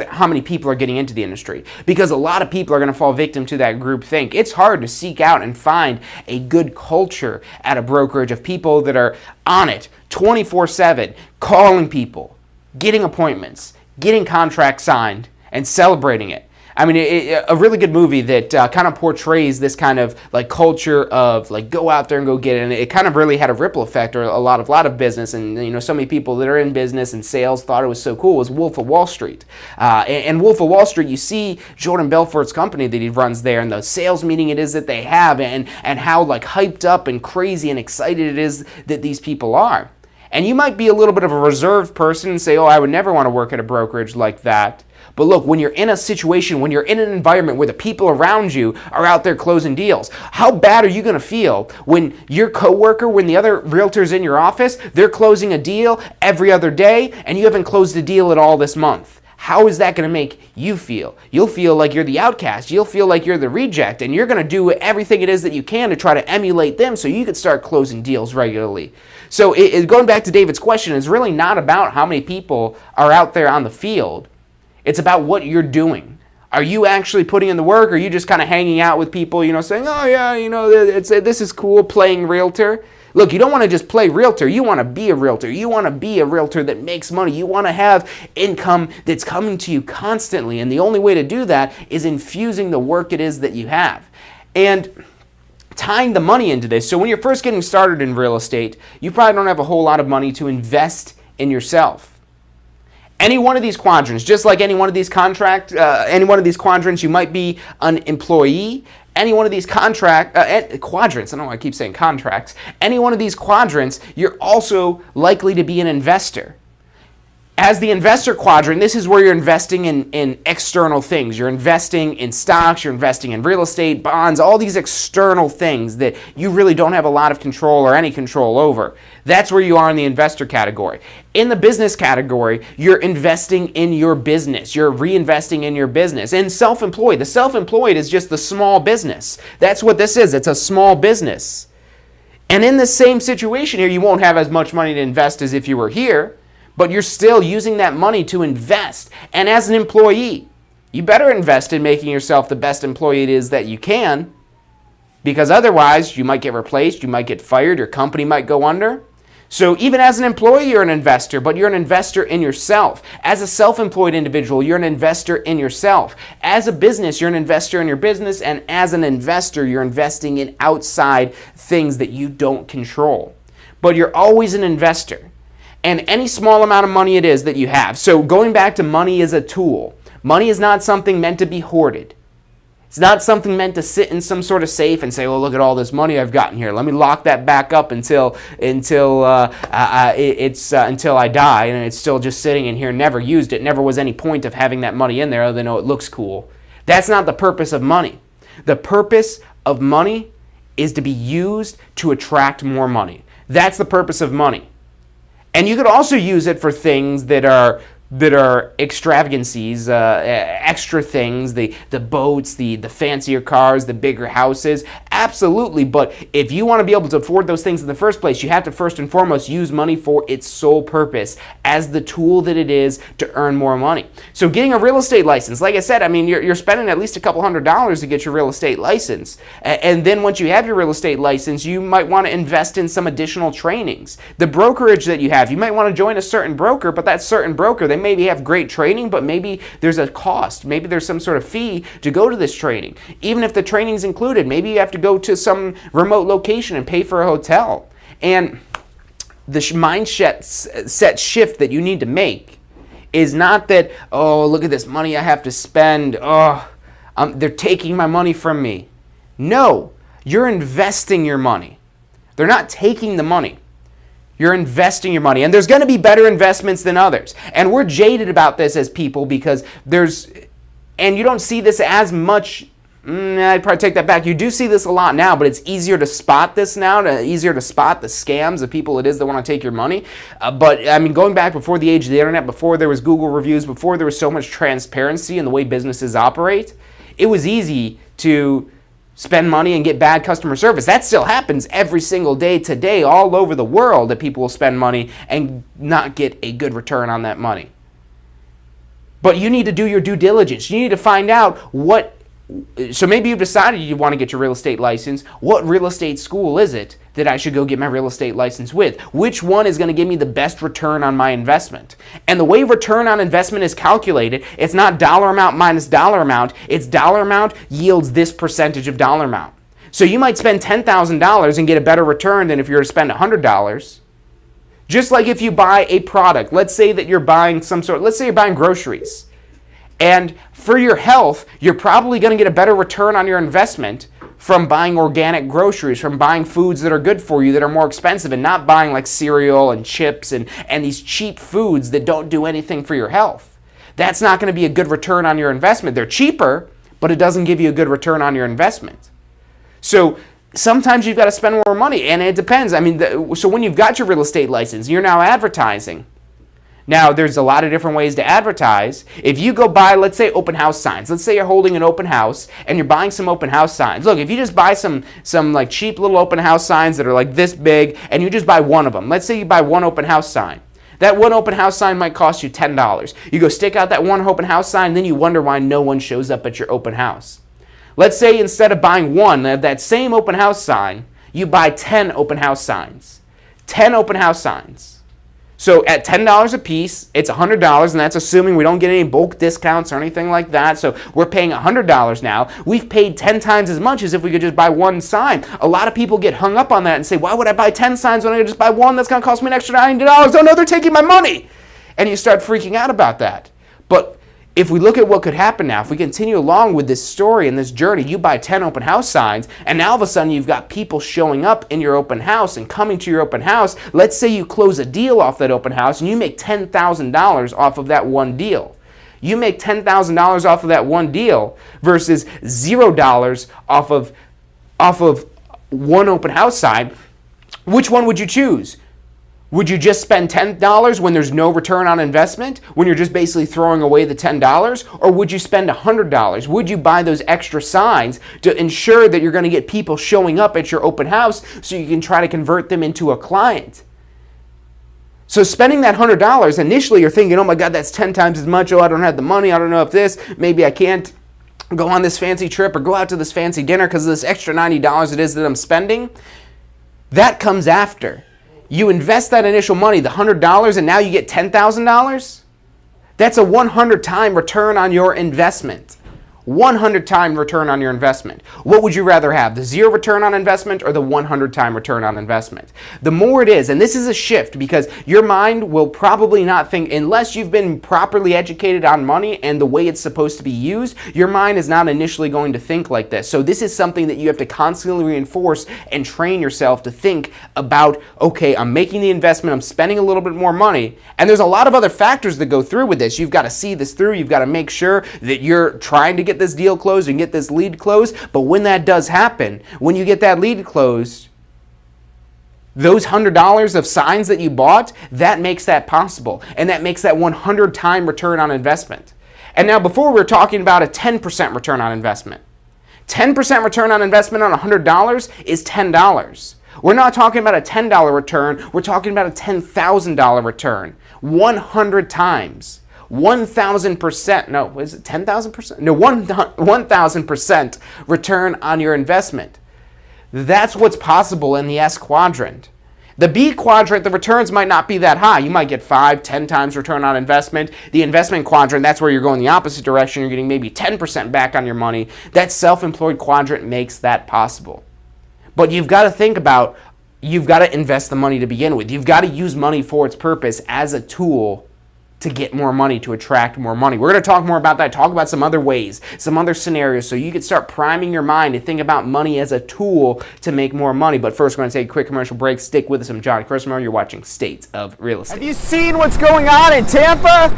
how many people are getting into the industry. Because a lot of people are going to fall victim to that group think. It's hard to seek out and find a good culture at a brokerage of people that are on it 24/7, calling people, getting appointments, getting contracts signed, and celebrating it. A really good movie that kind of portrays this kind of culture of go out there and go get it. And it kind of really had a ripple effect or a lot of business. And so many people that are in business and sales thought it was so cool. Was Wolf of Wall Street. And Wolf of Wall Street, you see Jordan Belfort's company that he runs there and the sales meeting it is that they have and how hyped up and crazy and excited it is that these people are. And you might be a little bit of a reserved person and say, I would never want to work at a brokerage like that. But look, when you're in a situation, when you're in an environment where the people around you are out there closing deals, how bad are you going to feel when your coworker, when the other realtors in your office, they're closing a deal every other day and you haven't closed a deal at all this month? How is that going to make you feel? You'll feel like you're the outcast. You'll feel like you're the reject, and you're going to do everything it is that you can to try to emulate them so you can start closing deals regularly. So going back to David's question, it's really not about how many people are out there on the field. It's about what you're doing. Are you actually putting in the work, or are you just kind of hanging out with people, saying, oh yeah, this is cool, playing realtor? Look, you don't want to just play realtor. You want to be a realtor. You want to be a realtor that makes money. You want to have income that's coming to you constantly. And the only way to do that is infusing the work it is that you have. And tying the money into this. So when you're first getting started in real estate, you probably don't have a whole lot of money to invest in yourself. Any one of these quadrants, just like any one of these quadrants, you might be an employee. Any one of these quadrants, I don't know why I keep saying contracts. Any one of these quadrants, you're also likely to be an investor. As the investor quadrant, this is where you're investing in external things. You're investing in stocks, you're investing in real estate, bonds, all these external things that you really don't have a lot of control or any control over. That's where you are in the investor category. In the business category, you're investing in your business. You're reinvesting in your business. And self-employed, the self-employed is just the small business. That's what this is. It's a small business. And in the same situation here, you won't have as much money to invest as if you were here. But you're still using that money to invest. And as an employee, you better invest in making yourself the best employee it is that you can, because otherwise you might get replaced, you might get fired, your company might go under. So even as an employee, you're an investor, but you're an investor in yourself. As a self-employed individual, you're an investor in yourself. As a business, you're an investor in your business, and as an investor, you're investing in outside things that you don't control. But you're always an investor. And any small amount of money it is that you have. So going back to money is a tool. Money is not something meant to be hoarded. It's not something meant to sit in some sort of safe and say, "Oh, look at all this money I've gotten here. Let me lock that back up until I die, and it's still just sitting in here, never used it. Never was any point of having that money in there other than, oh, it looks cool." That's not the purpose of money. The purpose of money is to be used to attract more money. That's the purpose of money. And you could also use it for things that are extravagancies, extra things, the boats, the fancier cars, the bigger houses. Absolutely, but if you want to be able to afford those things in the first place, you have to first and foremost use money for its sole purpose as the tool that it is to earn more money. So getting a real estate license, like I said, I mean, you're spending at least a couple $100s to get your real estate license. And then once you have your real estate license, you might want to invest in some additional trainings. The brokerage that you have, you might want to join a certain broker, but that certain broker, they maybe have great training, but maybe there's a cost. Maybe there's some sort of fee to go to this training. Even if the training's included, maybe you have to go to some remote location and pay for a hotel. And the mindset shift that you need to make is not that, oh, look at this money I have to spend. Oh, they're taking my money from me. No, you're investing your money. They're not taking the money. You're investing your money. And there's going to be better investments than others. And we're jaded about this as people because and you don't see this as much. I'd probably take that back. You do see this a lot now, but it's easier to spot this now, easier to spot the scams of people it is that want to take your money. But I mean, going back before the age of the internet, before there was Google reviews, before there was so much transparency in the way businesses operate, it was easy to spend money and get bad customer service. That still happens every single day today all over the world, that people will spend money and not get a good return on that money. But you need to do your due diligence. You need to find out so maybe you've decided you want to get your real estate license. What real estate school is it that I should go get my real estate license with? Which one is going to give me the best return on my investment? And the way return on investment is calculated, it's not dollar amount minus dollar amount. It's dollar amount yields this percentage of dollar amount. So you might spend $10,000 and get a better return than if you were to spend $100. Just like if you buy a product, let's say that you're buying let's say you're buying groceries. And for your health, you're probably going to get a better return on your investment from buying organic groceries, from buying foods that are good for you, that are more expensive, and not buying like cereal and chips and these cheap foods that don't do anything for your health. That's not going to be a good return on your investment. They're cheaper, but it doesn't give you a good return on your investment. So sometimes you've got to spend more money, and it depends. I mean, so when you've got your real estate license, you're now advertising. Now, there's a lot of different ways to advertise. If you go buy, let's say, open house signs. Let's say you're holding an open house and you're buying some open house signs. Look, if you just buy some like cheap little open house signs that are like this big, and you just buy one of them. Let's say you buy one open house sign. That one open house sign might cost you $10. You go stick out that one open house sign, then you wonder why no one shows up at your open house. Let's say instead of buying one of that same open house sign, you buy 10 open house signs. 10 open house signs. So at $10 a piece, it's $100, and that's assuming we don't get any bulk discounts or anything like that. So we're paying $100 now. We've paid 10 times as much as if we could just buy one sign. A lot of people get hung up on that and say, why would I buy 10 signs when I could just buy one that's going to cost me an extra $90? Oh no, they're taking my money. And you start freaking out about that. But if we look at what could happen now, if we continue along with this story and this journey, you buy 10 open house signs, and now all of a sudden you've got people showing up in your open house and coming to your open house. Let's say you close a deal off that open house and you make $10,000 off of that one deal. You make $10,000 off of that one deal versus $0 off of one open house sign. Which one would you choose? Would you just spend $10 when there's no return on investment, when you're just basically throwing away the $10? Or would you spend $100? Would you buy those extra signs to ensure that you're going to get people showing up at your open house so you can try to convert them into a client? So spending that $100, initially you're thinking, oh my God, that's 10 times as much. Oh, I don't have the money. I don't know if maybe I can't go on this fancy trip or go out to this fancy dinner because of this extra $90 it is that I'm spending. That comes after. You invest that initial money, the $100, and now you get $10,000? That's a 100-time return on your investment. 100-time return on your investment. What would you rather have, the 0 return on investment or the 100-time return on investment? The more it is, and this is a shift because your mind will probably not think, unless you've been properly educated on money and the way it's supposed to be used, your mind is not initially going to think like this. So this is something that you have to constantly reinforce and train yourself to think about, okay, I'm making the investment, I'm spending a little bit more money, and there's a lot of other factors that go through with this. You've got to see this through, you've got to make sure that you're trying to get this deal closed and get this lead closed. But when that does happen, when you get that lead closed, those $100 of signs that you bought, that makes that possible. And that makes that 100-time return on investment. And now before we were talking about a 10% return on investment. 10% return on investment on $100 is $10. We're not talking about a $10 return, we're talking about a $10,000 return. 100 times. 1,000%, no, is it 10,000%? No, 1,000% return on your investment. That's what's possible in the S quadrant. The B quadrant, the returns might not be that high. You might get 5, 10 times return on investment. The investment quadrant, that's where you're going the opposite direction. You're getting maybe 10% back on your money. That self-employed quadrant makes that possible. But you've got to think about, you've got to invest the money to begin with. You've got to use money for its purpose as a tool to get more money, to attract more money. We're going to talk more about that, talk about some other ways, some other scenarios, so you can start priming your mind to think about money as a tool to make more money. But first, we're going to take a quick commercial break. Stick with us. I'm John Christopher. You're watching State of Real Estate. Have you seen what's going on in Tampa?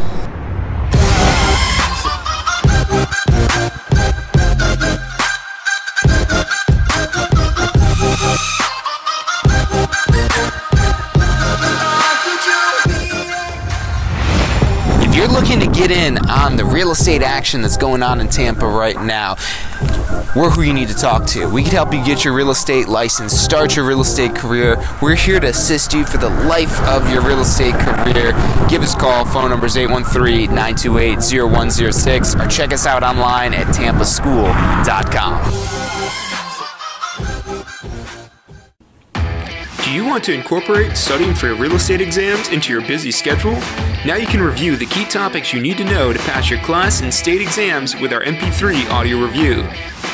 If you're looking to get in on the real estate action that's going on in Tampa right now, we're who you need to talk to. We can help you get your real estate license, start your real estate career. We're here to assist you for the life of your real estate career. Give us a call. Phone number is 813-928-0106, or check us out online at tampaschool.com. Do you want to incorporate studying for your real estate exams into your busy schedule? Now you can review the key topics you need to know to pass your class and state exams with our MP3 audio review.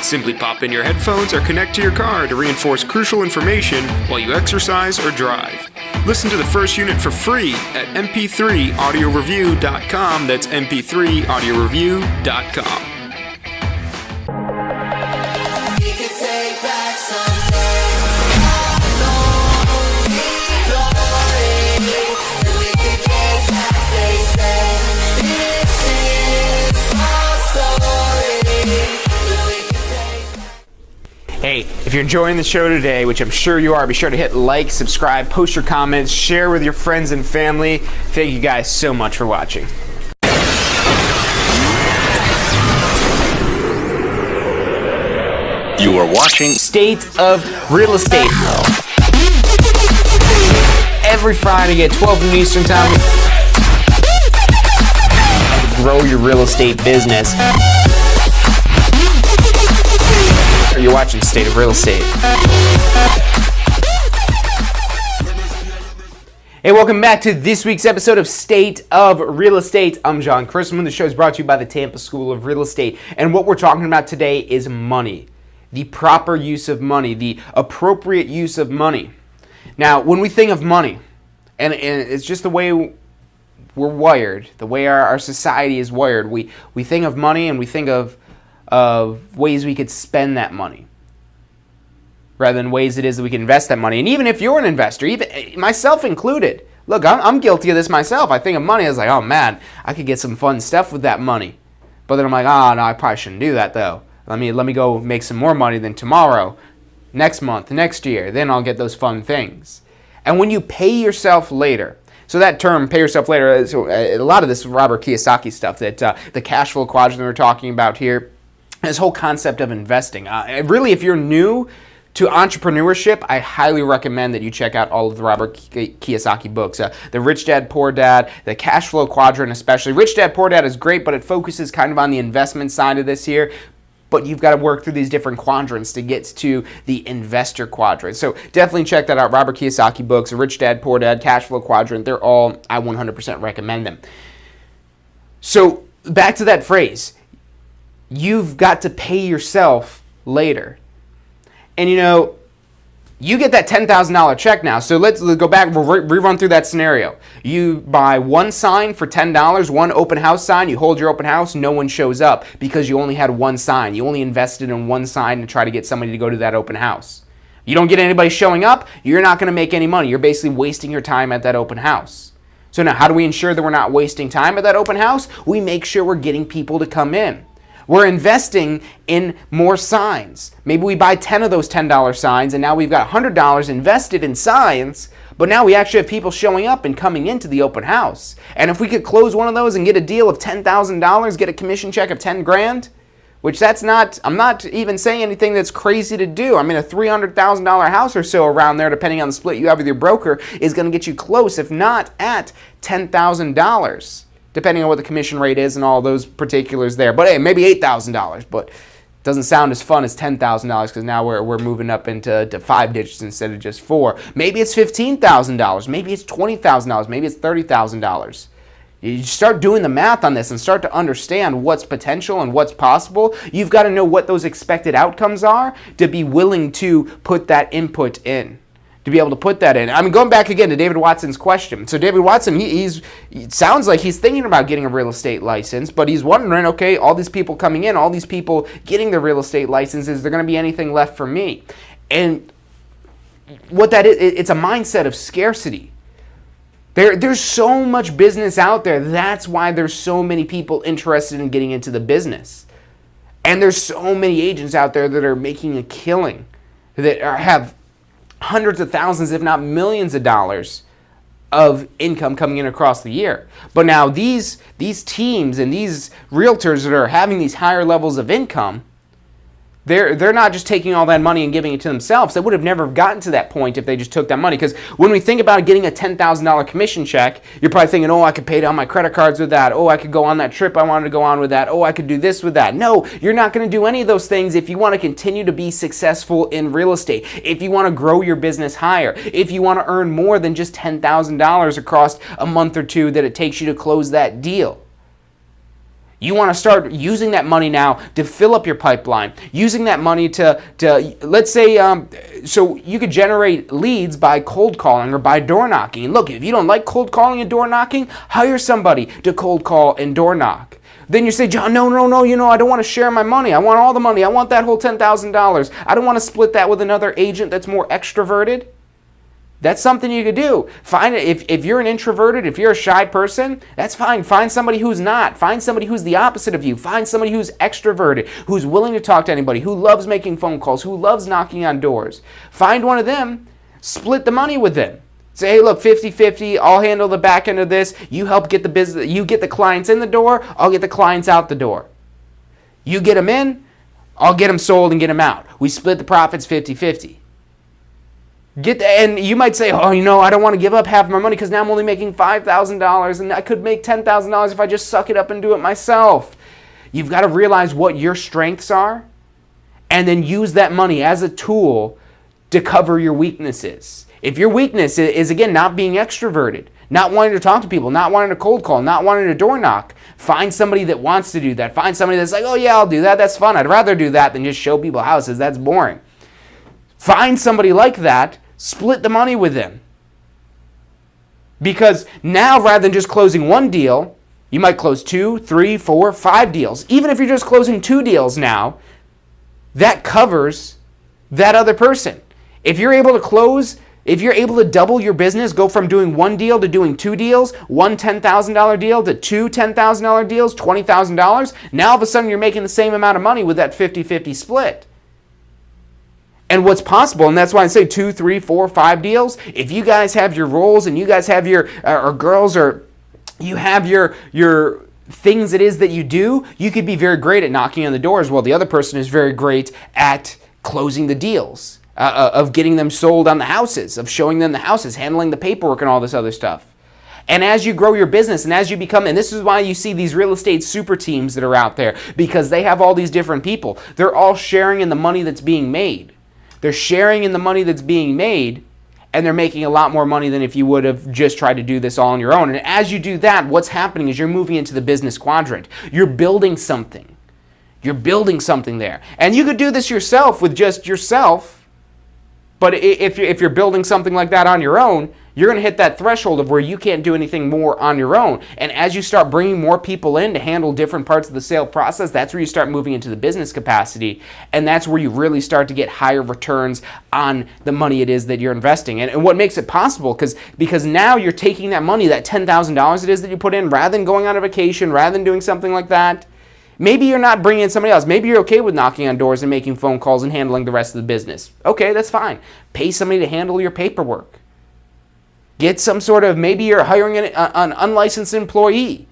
Simply pop in your headphones or connect to your car to reinforce crucial information while you exercise or drive. Listen to the first unit for free at mp3audioreview.com. That's mp3audioreview.com. Hey, if you're enjoying the show today, which I'm sure you are, be sure to hit like, subscribe, post your comments, share with your friends and family. Thank you guys so much for watching. You are watching State of Real Estate. Every Friday at 12 noon Eastern Time. Grow your real estate business. You're watching State of Real Estate. Hey, welcome back to this week's episode of State of Real Estate. I'm John Christopher. The show is brought to you by the Tampa School of Real Estate. And what we're talking about today is money. The proper use of money, the appropriate use of money. Now, when we think of money, and it's just the way we're wired, the way our society is wired, we think of money and we think of ways we could spend that money rather than ways it is that we can invest that money. And even if you're an investor, even myself included, look, I'm guilty of this myself. I think of money as like, oh man, I could get some fun stuff with that money. But then I'm like, oh no, I probably shouldn't do that though. Let me go make some more money than tomorrow, next month, next year. Then I'll get those fun things. And when you pay yourself later, so that term, pay yourself later, so a lot of this is Robert Kiyosaki stuff, that the cash flow quadrant we're talking about here, this whole concept of investing. Really, if you're new to entrepreneurship, I highly recommend that you check out all of the Robert Kiyosaki books. The Rich Dad, Poor Dad, the Cash Flow Quadrant especially. Rich Dad, Poor Dad is great, but it focuses kind of on the investment side of this here. But you've got to work through these different quadrants to get to the investor quadrant. So definitely check that out. Robert Kiyosaki books, Rich Dad, Poor Dad, Cash Flow Quadrant, they're all, I 100% recommend them. So back to that phrase. You've got to pay yourself later. And you know, you get that $10,000 check now. So let's go back, we'll rerun through that scenario. You buy one sign for $10, one open house sign, you hold your open house, no one shows up because you only had one sign. You only invested in one sign to try to get somebody to go to that open house. You don't get anybody showing up, you're not going to make any money. You're basically wasting your time at that open house. So now, how do we ensure that we're not wasting time at that open house? We make sure we're getting people to come in. We're investing in more signs. Maybe we buy 10 of those $10 signs, and now we've got $100 invested in signs, but now we actually have people showing up and coming into the open house. And if we could close one of those and get a deal of $10,000, get a commission check of 10 grand, which I'm not even saying anything that's crazy to do. I mean, a $300,000 house or so around there, depending on the split you have with your broker, is going to get you close, if not at $10,000, depending on what the commission rate is and all those particulars there. But hey, maybe $8,000, but doesn't sound as fun as $10,000 because now we're moving up into 5 digits instead of just 4. Maybe it's $15,000. Maybe it's $20,000. Maybe it's $30,000. You start doing the math on this and start to understand what's potential and what's possible. You've got to know what those expected outcomes are to be willing to put that input in. To be able to put that in. I mean, going back again to David Watson's question. So David Watson, it sounds like he's thinking about getting a real estate license, but he's wondering, okay, all these people coming in, all these people getting their real estate license, is there going to be anything left for me? And what that is, it's a mindset of scarcity. There's so much business out there. That's why there's so many people interested in getting into the business. And there's so many agents out there that are making a killing, that have hundreds of thousands, if not millions of dollars of income coming in across the year. But now these teams and these realtors that are having these higher levels of income, they're not just taking all that money and giving it to themselves. They would have never gotten to that point if they just took that money. Because when we think about getting a $10,000 commission check, you're probably thinking, oh, I could pay down my credit cards with that. Oh, I could go on that trip I wanted to go on with that. Oh, I could do this with that. No, you're not going to do any of those things if you want to continue to be successful in real estate, if you want to grow your business higher, if you want to earn more than just $10,000 across a month or two that it takes you to close that deal. You want to start using that money now to fill up your pipeline, using that money to let's say, so you could generate leads by cold calling or by door knocking. And look, if you don't like cold calling and door knocking, hire somebody to cold call and door knock. Then you say, John, no, I don't want to share my money. I want all the money. I want that whole $10,000. I don't want to split that with another agent that's more extroverted. That's something you could do. Find it. If you're an introverted, if you're a shy person, that's fine. Find somebody who's not. Find somebody who's the opposite of you. Find somebody who's extroverted, who's willing to talk to anybody, who loves making phone calls, who loves knocking on doors. Find one of them. Split the money with them. Say, hey, look, 50-50, I'll handle the back end of this. You help get the business. You get the clients in the door, I'll get the clients out the door. You get them in, I'll get them sold and get them out. We split the profits 50-50. And you might say, oh, I don't want to give up half of my money because now I'm only making $5,000 and I could make $10,000 if I just suck it up and do it myself. You've got to realize what your strengths are and then use that money as a tool to cover your weaknesses. If your weakness is, again, not being extroverted, not wanting to talk to people, not wanting to cold call, not wanting to door knock, find somebody that wants to do that. Find somebody that's like, oh, yeah, I'll do that. That's fun. I'd rather do that than just show people houses. That's boring. Find somebody like that. Split the money with them. Because now, rather than just closing one deal, you might close 2, 3, 4, 5 deals. Even if you're just closing 2 deals now, that covers that other person. If you're able to double your business, go from doing 1 deal to doing 2 deals, one $10,000 deal to 2 $10,000 deals, $20,000, now all of a sudden you're making the same amount of money with that 50-50 split. And what's possible, and that's why I say 2, 3, 4, 5 deals, if you guys have your roles and you guys have your, or girls, or you have your things it is that you do, you could be very great at knocking on the doors while the other person is very great at closing the deals, of getting them sold on the houses, of showing them the houses, handling the paperwork and all this other stuff. And as you grow your business and as you become, and this is why you see these real estate super teams that are out there, because they have all these different people. They're all sharing in the money that's being made. They're sharing in the money that's being made, and they're making a lot more money than if you would have just tried to do this all on your own. And as you do that, what's happening is you're moving into the business quadrant. You're building something. You're building something there. And you could do this yourself with just yourself, but if you're building something like that on your own, you're going to hit that threshold of where you can't do anything more on your own. And as you start bringing more people in to handle different parts of the sale process, that's where you start moving into the business capacity. And that's where you really start to get higher returns on the money it is that you're investing. And what makes it possible, because now you're taking that money, that $10,000 it is that you put in, rather than going on a vacation, rather than doing something like that. Maybe you're not bringing in somebody else. Maybe you're okay with knocking on doors and making phone calls and handling the rest of the business. Okay, that's fine. Pay somebody to handle your paperwork. Get some sort of, maybe you're hiring an unlicensed employee.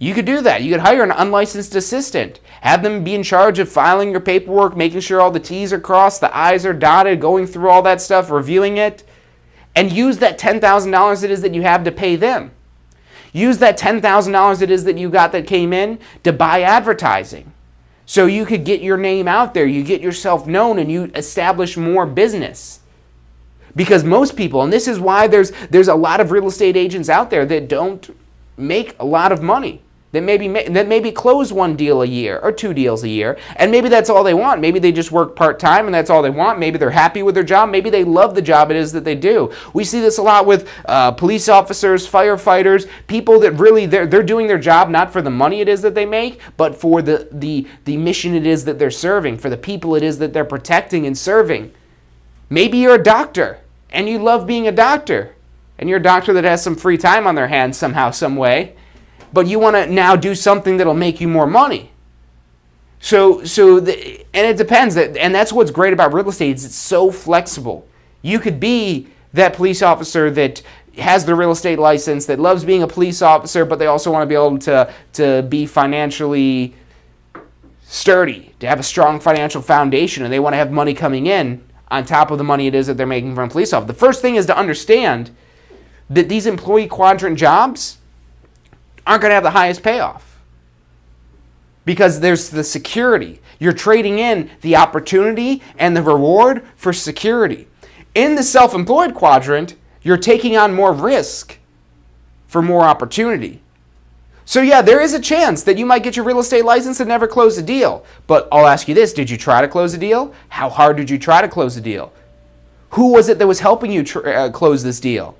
You could do that. You could hire an unlicensed assistant. Have them be in charge of filing your paperwork, making sure all the T's are crossed, the I's are dotted, going through all that stuff, reviewing it. And use that $10,000 it is that you have to pay them. Use that $10,000 it is that you got that came in to buy advertising. So you could get your name out there, you get yourself known, and you establish more business. Because most people, and this is why there's a lot of real estate agents out there that don't make a lot of money. That maybe close one deal a year or two deals a year, and maybe that's all they want. Maybe they just work part-time and that's all they want. Maybe they're happy with their job. Maybe they love the job it is that they do. We see this a lot with police officers, firefighters, people that really, they're doing their job not for the money it is that they make, but for the mission it is that they're serving, for the people it is that they're protecting and serving. Maybe you're a doctor and you love being a doctor, and you're a doctor that has some free time on their hands somehow, some way, but you want to now do something that'll make you more money. And it depends. And that's what's great about real estate is it's so flexible. You could be that police officer that has the real estate license, that loves being a police officer, but they also want to be able to be financially sturdy, to have a strong financial foundation, and they want to have money coming in on top of the money it is that they're making from a police officer. The first thing is to understand that these employee quadrant jobs aren't going to have the highest payoff, because there's the security. You're trading in the opportunity and the reward for security. In the self-employed quadrant, you're taking on more risk for more opportunity. So yeah, there is a chance that you might get your real estate license and never close a deal. But I'll ask you this, did you try to close a deal? How hard did you try to close a deal? Who was it that was helping you close this deal?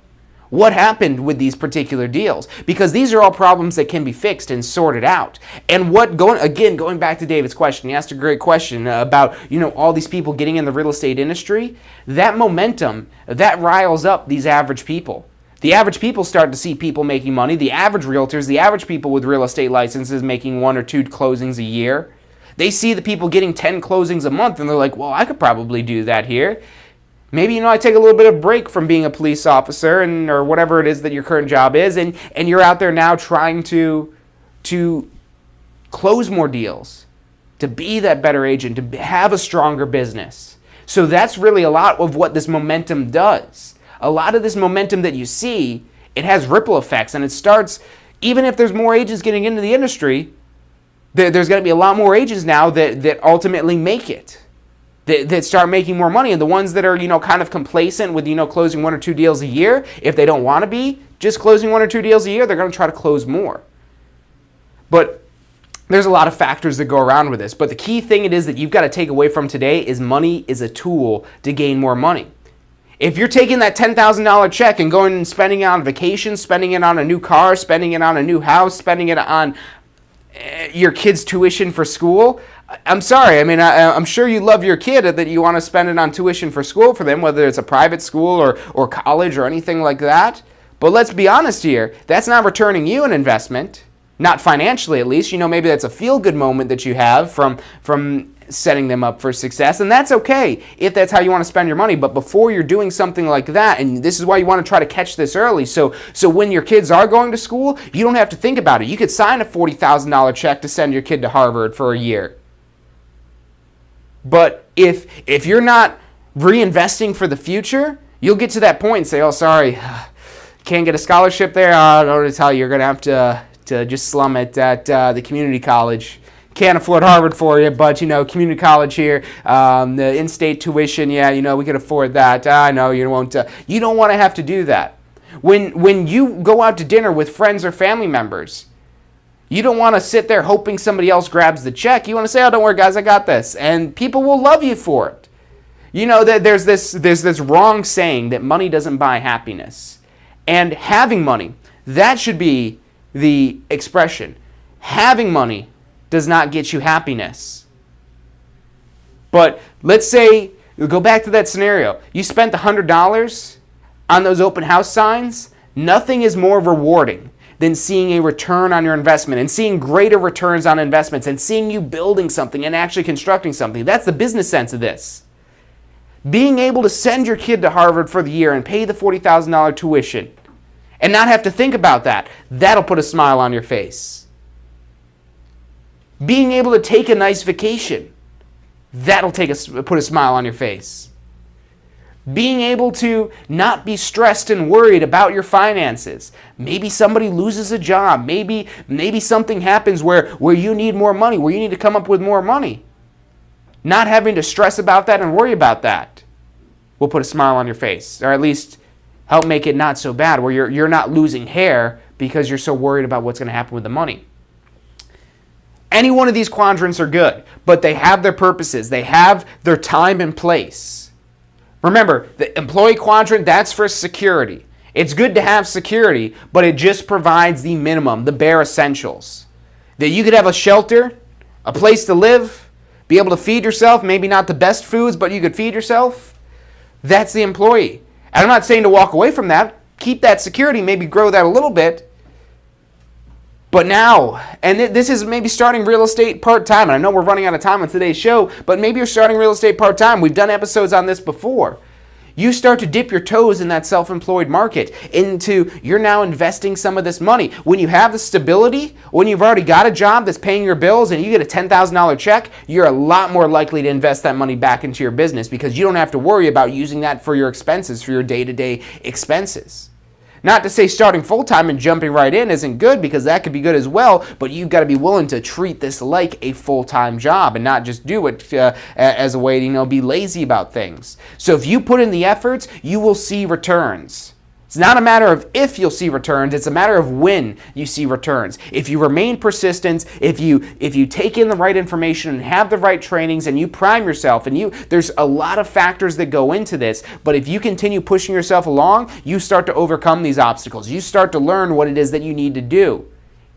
What happened with these particular deals? Because these are all problems that can be fixed and sorted out. And going back to David's question, he asked a great question about, all these people getting in the real estate industry. That momentum, that riles up these average people. The average people start to see people making money. The average realtors, the average people with real estate licenses making 1 or 2 closings a year. They see the people getting 10 closings a month and they're like, well, I could probably do that here. Maybe, I take a little bit of break from being a police officer or whatever it is that your current job is, and you're out there now trying to close more deals, to be that better agent, to have a stronger business. So that's really a lot of what this momentum does. A lot of this momentum that you see, it has ripple effects, and it starts, even if there's more agents getting into the industry, there's going to be a lot more agents now that ultimately make it. That start making more money, and the ones that are kind of complacent with closing 1 or 2 deals a year, if they don't want to be just closing 1 or 2 deals a year, they're going to try to close more. But there's a lot of factors that go around with this. But the key thing it is that you've got to take away from today is money is a tool to gain more money. If you're taking that $10,000 check and going and spending it on vacation, spending it on a new car, spending it on a new house, spending it on your kid's tuition for school, I'm sorry. I mean, I'm sure you love your kid, that you want to spend it on tuition for school for them, whether it's a private school or college or anything like that. But let's be honest here. That's not returning you an investment, not financially at least. Maybe that's a feel-good moment that you have from setting them up for success, and that's okay if that's how you want to spend your money. But before you're doing something like that, and this is why you want to try to catch this early, so when your kids are going to school, you don't have to think about it. You could sign a $40,000 check to send your kid to Harvard for a year. But if you're not reinvesting for the future, you'll get to that point and say, oh, sorry, can't get a scholarship there. I don't know to tell you, you're going to have to just slum it at the community college. Can't afford Harvard for you, but, community college here, the in-state tuition, we can afford that. I know you won't. You don't want to have to do that. When you go out to dinner with friends or family members, you don't want to sit there hoping somebody else grabs the check. You want to say, oh, don't worry, guys, I got this. And people will love you for it. That there's this wrong saying that money doesn't buy happiness. And having money, that should be the expression. Having money does not get you happiness. But let's say, go back to that scenario. You spent $100 on those open house signs. Nothing is more rewarding than seeing a return on your investment and seeing greater returns on investments and seeing you building something and actually constructing something. That's the business sense of this. Being able to send your kid to Harvard for the year and pay the $40,000 tuition and not have to think about that, that'll put a smile on your face. Being able to take a nice vacation, that'll put a smile on your face. Being able to not be stressed and worried about your finances. Maybe somebody loses a job. Maybe something happens where you need more money, where you need to come up with more money. Not having to stress about that and worry about that will put a smile on your face, or at least help make it not so bad, where you're not losing hair because you're so worried about what's going to happen with the money. Any one of these quadrants are good, but they have their purposes. They have their time and place. Remember, the employee quadrant, that's for security. It's good to have security, but it just provides the minimum, the bare essentials. That you could have a shelter, a place to live, be able to feed yourself, maybe not the best foods, but you could feed yourself. That's the employee. And I'm not saying to walk away from that. Keep that security, maybe grow that a little bit. But now, and this is maybe starting real estate part-time, and I know we're running out of time on today's show, but maybe you're starting real estate part-time. We've done episodes on this before. You start to dip your toes in that self-employed market you're now investing some of this money. When you have the stability, when you've already got a job that's paying your bills and you get a $10,000 check, you're a lot more likely to invest that money back into your business because you don't have to worry about using that for your expenses, for your day-to-day expenses. Not to say starting full-time and jumping right in isn't good, because that could be good as well, but you've got to be willing to treat this like a full-time job and not just do it as a way to, be lazy about things. So if you put in the efforts, you will see returns. It's not a matter of if you'll see returns, it's a matter of when you see returns. If you remain persistent, if you take in the right information and have the right trainings and you prime yourself, and there's a lot of factors that go into this, but if you continue pushing yourself along, you start to overcome these obstacles. You start to learn what it is that you need to do.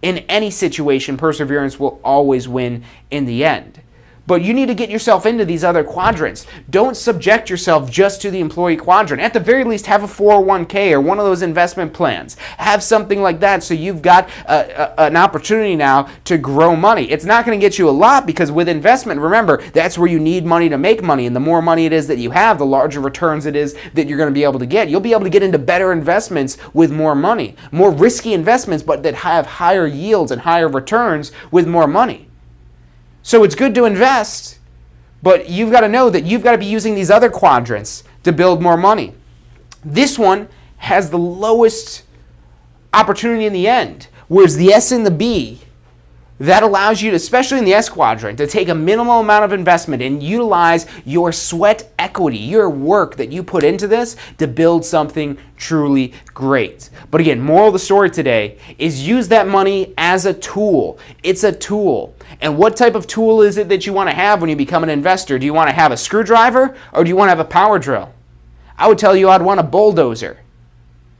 In any situation, perseverance will always win in the end. But you need to get yourself into these other quadrants. Don't subject yourself just to the employee quadrant. At the very least, have a 401k or one of those investment plans. Have something like that so you've got an opportunity now to grow money. It's not going to get you a lot, because with investment, remember, that's where you need money to make money. And the more money it is that you have, the larger returns it is that you're going to be able to get. You'll be able to get into better investments with more money. More risky investments, but that have higher yields and higher returns with more money. So it's good to invest, but you've got to know that you've got to be using these other quadrants to build more money. This one has the lowest opportunity in the end, whereas the S and the B, that allows you to, especially in the S quadrant, to take a minimal amount of investment and utilize your sweat equity, your work that you put into this to build something truly great. But again, moral of the story today is use that money as a tool. It's a tool. And what type of tool is it that you want to have when you become an investor? Do you want to have a screwdriver, or do you want to have a power drill? I would tell you I'd want a bulldozer.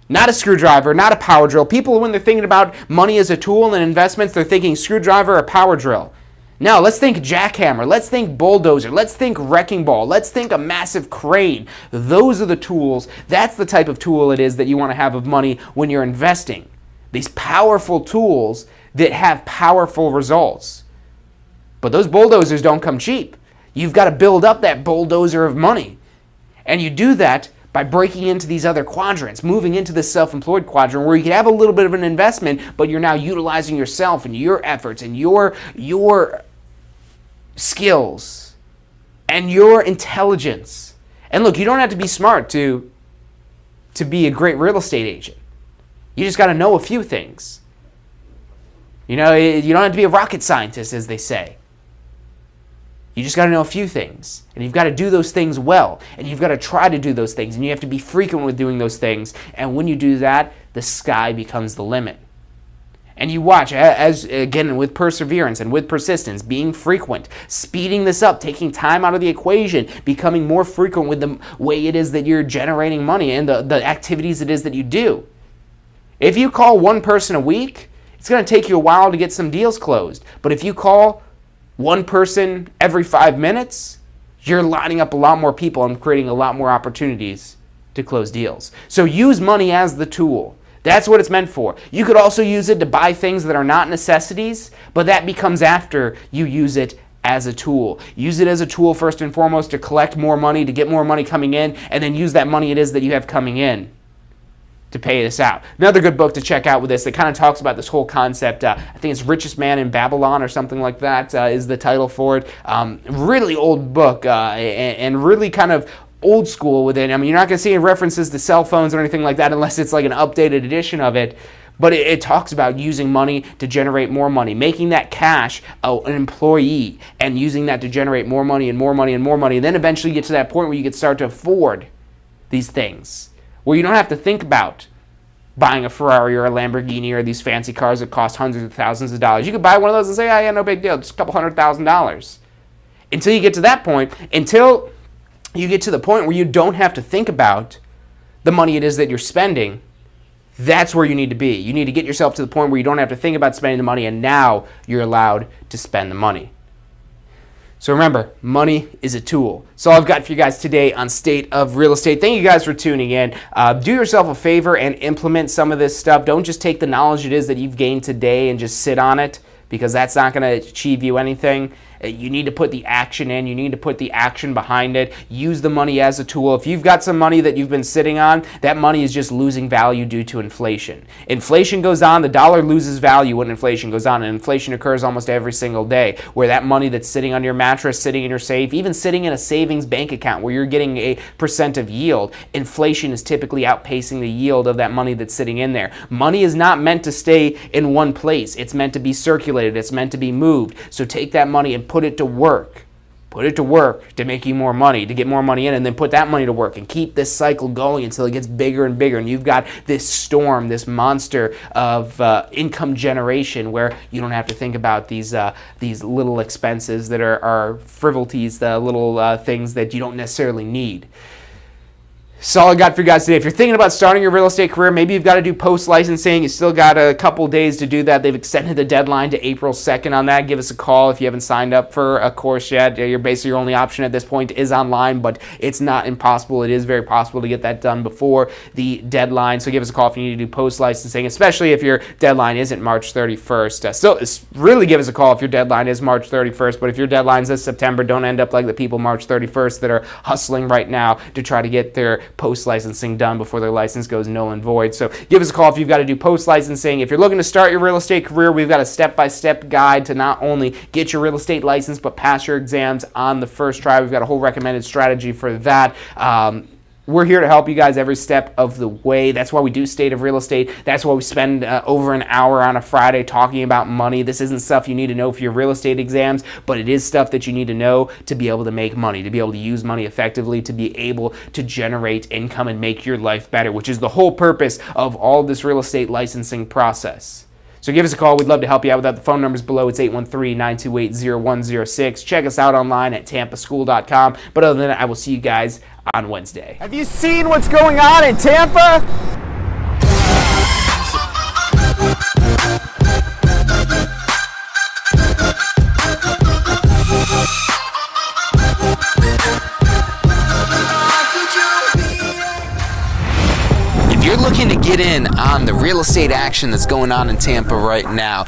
Not a screwdriver, not a power drill. People, when they're thinking about money as a tool and investments, they're thinking screwdriver or power drill. Now, let's think jackhammer. Let's think bulldozer. Let's think wrecking ball. Let's think a massive crane. Those are the tools. That's the type of tool it is that you want to have of money when you're investing. These powerful tools that have powerful results. But those bulldozers don't come cheap. You've got to build up that bulldozer of money. And you do that by breaking into these other quadrants, moving into the self-employed quadrant, where you can have a little bit of an investment, but you're now utilizing yourself and your efforts and your skills and your intelligence. And look, you don't have to be smart to be a great real estate agent. You just got to know a few things. You don't have to be a rocket scientist, as they say. You just got to know a few things, and you've got to do those things well, and you've got to try to do those things, and you have to be frequent with doing those things, and when you do that, the sky becomes the limit. And you watch, as again, with perseverance and with persistence, being frequent, speeding this up, taking time out of the equation, becoming more frequent with the way it is that you're generating money and the activities it is that you do. If you call one person a week, it's going to take you a while to get some deals closed, but if you call one person every 5 minutes, you're lining up a lot more people and creating a lot more opportunities to close deals. So use money as the tool. That's what it's meant for. You could also use it to buy things that are not necessities, but that becomes after you use it as a tool. Use it as a tool first and foremost to collect more money, to get more money coming in, and then use that money it is that you have coming in to pay this out. Another good book to check out with this that kind of talks about this whole concept. I think it's Richest Man in Babylon or something like that is the title for it. Really old book and really kind of old school with it. I mean, you're not going to see any references to cell phones or anything like that unless it's like an updated edition of it. But it talks about using money to generate more money, making that cash an employee and using that to generate more money and more money and more money. And then eventually get to that point where you can start to afford these things, where you don't have to think about buying a Ferrari or a Lamborghini or these fancy cars that cost hundreds of thousands of dollars. You could buy one of those and say, oh yeah, no big deal, just a couple $100,000. Until you get to that point, until you get to the point where you don't have to think about the money it is that you're spending, that's where you need to be. You need to get yourself to the point where you don't have to think about spending the money, and now you're allowed to spend the money. So remember, money is a tool. So all I've got for you guys today on State of Real Estate. Thank you guys for tuning in. Do yourself a favor and implement some of this stuff. Don't just take the knowledge it is that you've gained today and just sit on it, because that's not going to achieve you anything. You need to put the action in. You need to put the action behind it. Use the money as a tool. If you've got some money that you've been sitting on, that money is just losing value due to inflation. Inflation goes on. The dollar loses value when inflation goes on, and inflation occurs almost every single day, where that money that's sitting on your mattress, sitting in your safe, even sitting in a savings bank account where you're getting a % of yield, inflation is typically outpacing the yield of that money that's sitting in there. Money is not meant to stay in one place. It's meant to be circulated. It's meant to be moved. So take that money and put it to work. Put it to work to make you more money, to get more money in, and then put that money to work and keep this cycle going until it gets bigger and bigger, and you've got this storm, this monster of income generation where you don't have to think about these little expenses that are frivolities, the little things that you don't necessarily need. So all I got for you guys today. If you're thinking about starting your real estate career, maybe you've got to do post-licensing. You still got a couple days to do that. They've extended the deadline to April 2nd on that. Give us a call if you haven't signed up for a course yet. Your only option at this point is online, but it's not impossible. It is very possible to get that done before the deadline. So give us a call if you need to do post-licensing, especially if your deadline isn't March 31st. Really give us a call if your deadline is March 31st, but if your deadline's this September, don't end up like the people March 31st that are hustling right now to try to get their post-licensing done before their license goes null and void. So give us a call if you've got to do post-licensing. If you're looking to start your real estate career, we've got a step-by-step guide to not only get your real estate license, but pass your exams on the first try. We've got a whole recommended strategy for that. We're here to help you guys every step of the way. That's why we do State of Real Estate. That's why we spend over an hour on a Friday talking about money. This isn't stuff you need to know for your real estate exams, but it is stuff that you need to know to be able to make money, to be able to use money effectively, to be able to generate income and make your life better, which is the whole purpose of all this real estate licensing process. So give us a call. We'd love to help you out with that. The phone number's below. It's 813-928-0106. Check us out online at tampaschool.com. But other than that, I will see you guys on Wednesday. Have you seen what's going on in Tampa? If you're looking to get in on the real estate action that's going on in Tampa right now,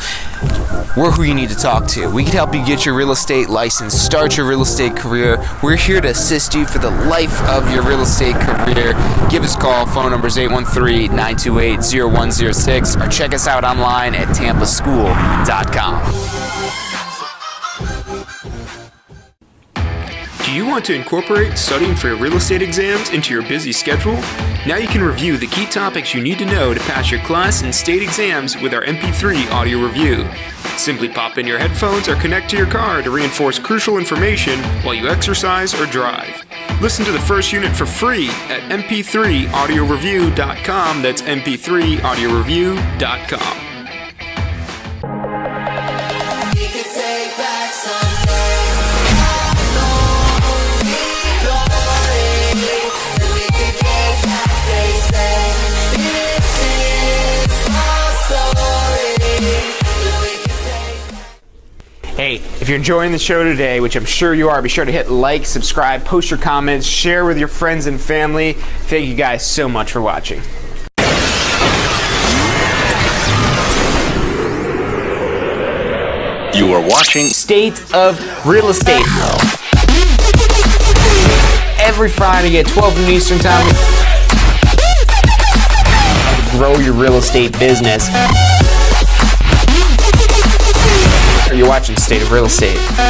we're who you need to talk to. We can help you get your real estate license, start your real estate career. We're here to assist you for the life of your real estate career. Give us a call. Phone number is 813-928-0106, or check us out online at tampaschool.com. Do you want to incorporate studying for your real estate exams into your busy schedule? Now you can review the key topics you need to know to pass your class and state exams with our MP3 audio review. Simply pop in your headphones or connect to your car to reinforce crucial information while you exercise or drive. Listen to the first unit for free at mp3audioreview.com. That's mp3audioreview.com. Hey, if you're enjoying the show today, which I'm sure you are, be sure to hit like, subscribe, post your comments, share with your friends and family. Thank you guys so much for watching. You are watching State of Real Estate. Every Friday at 12 noon Eastern Time. grow your real estate business. You're watching State of Real Estate.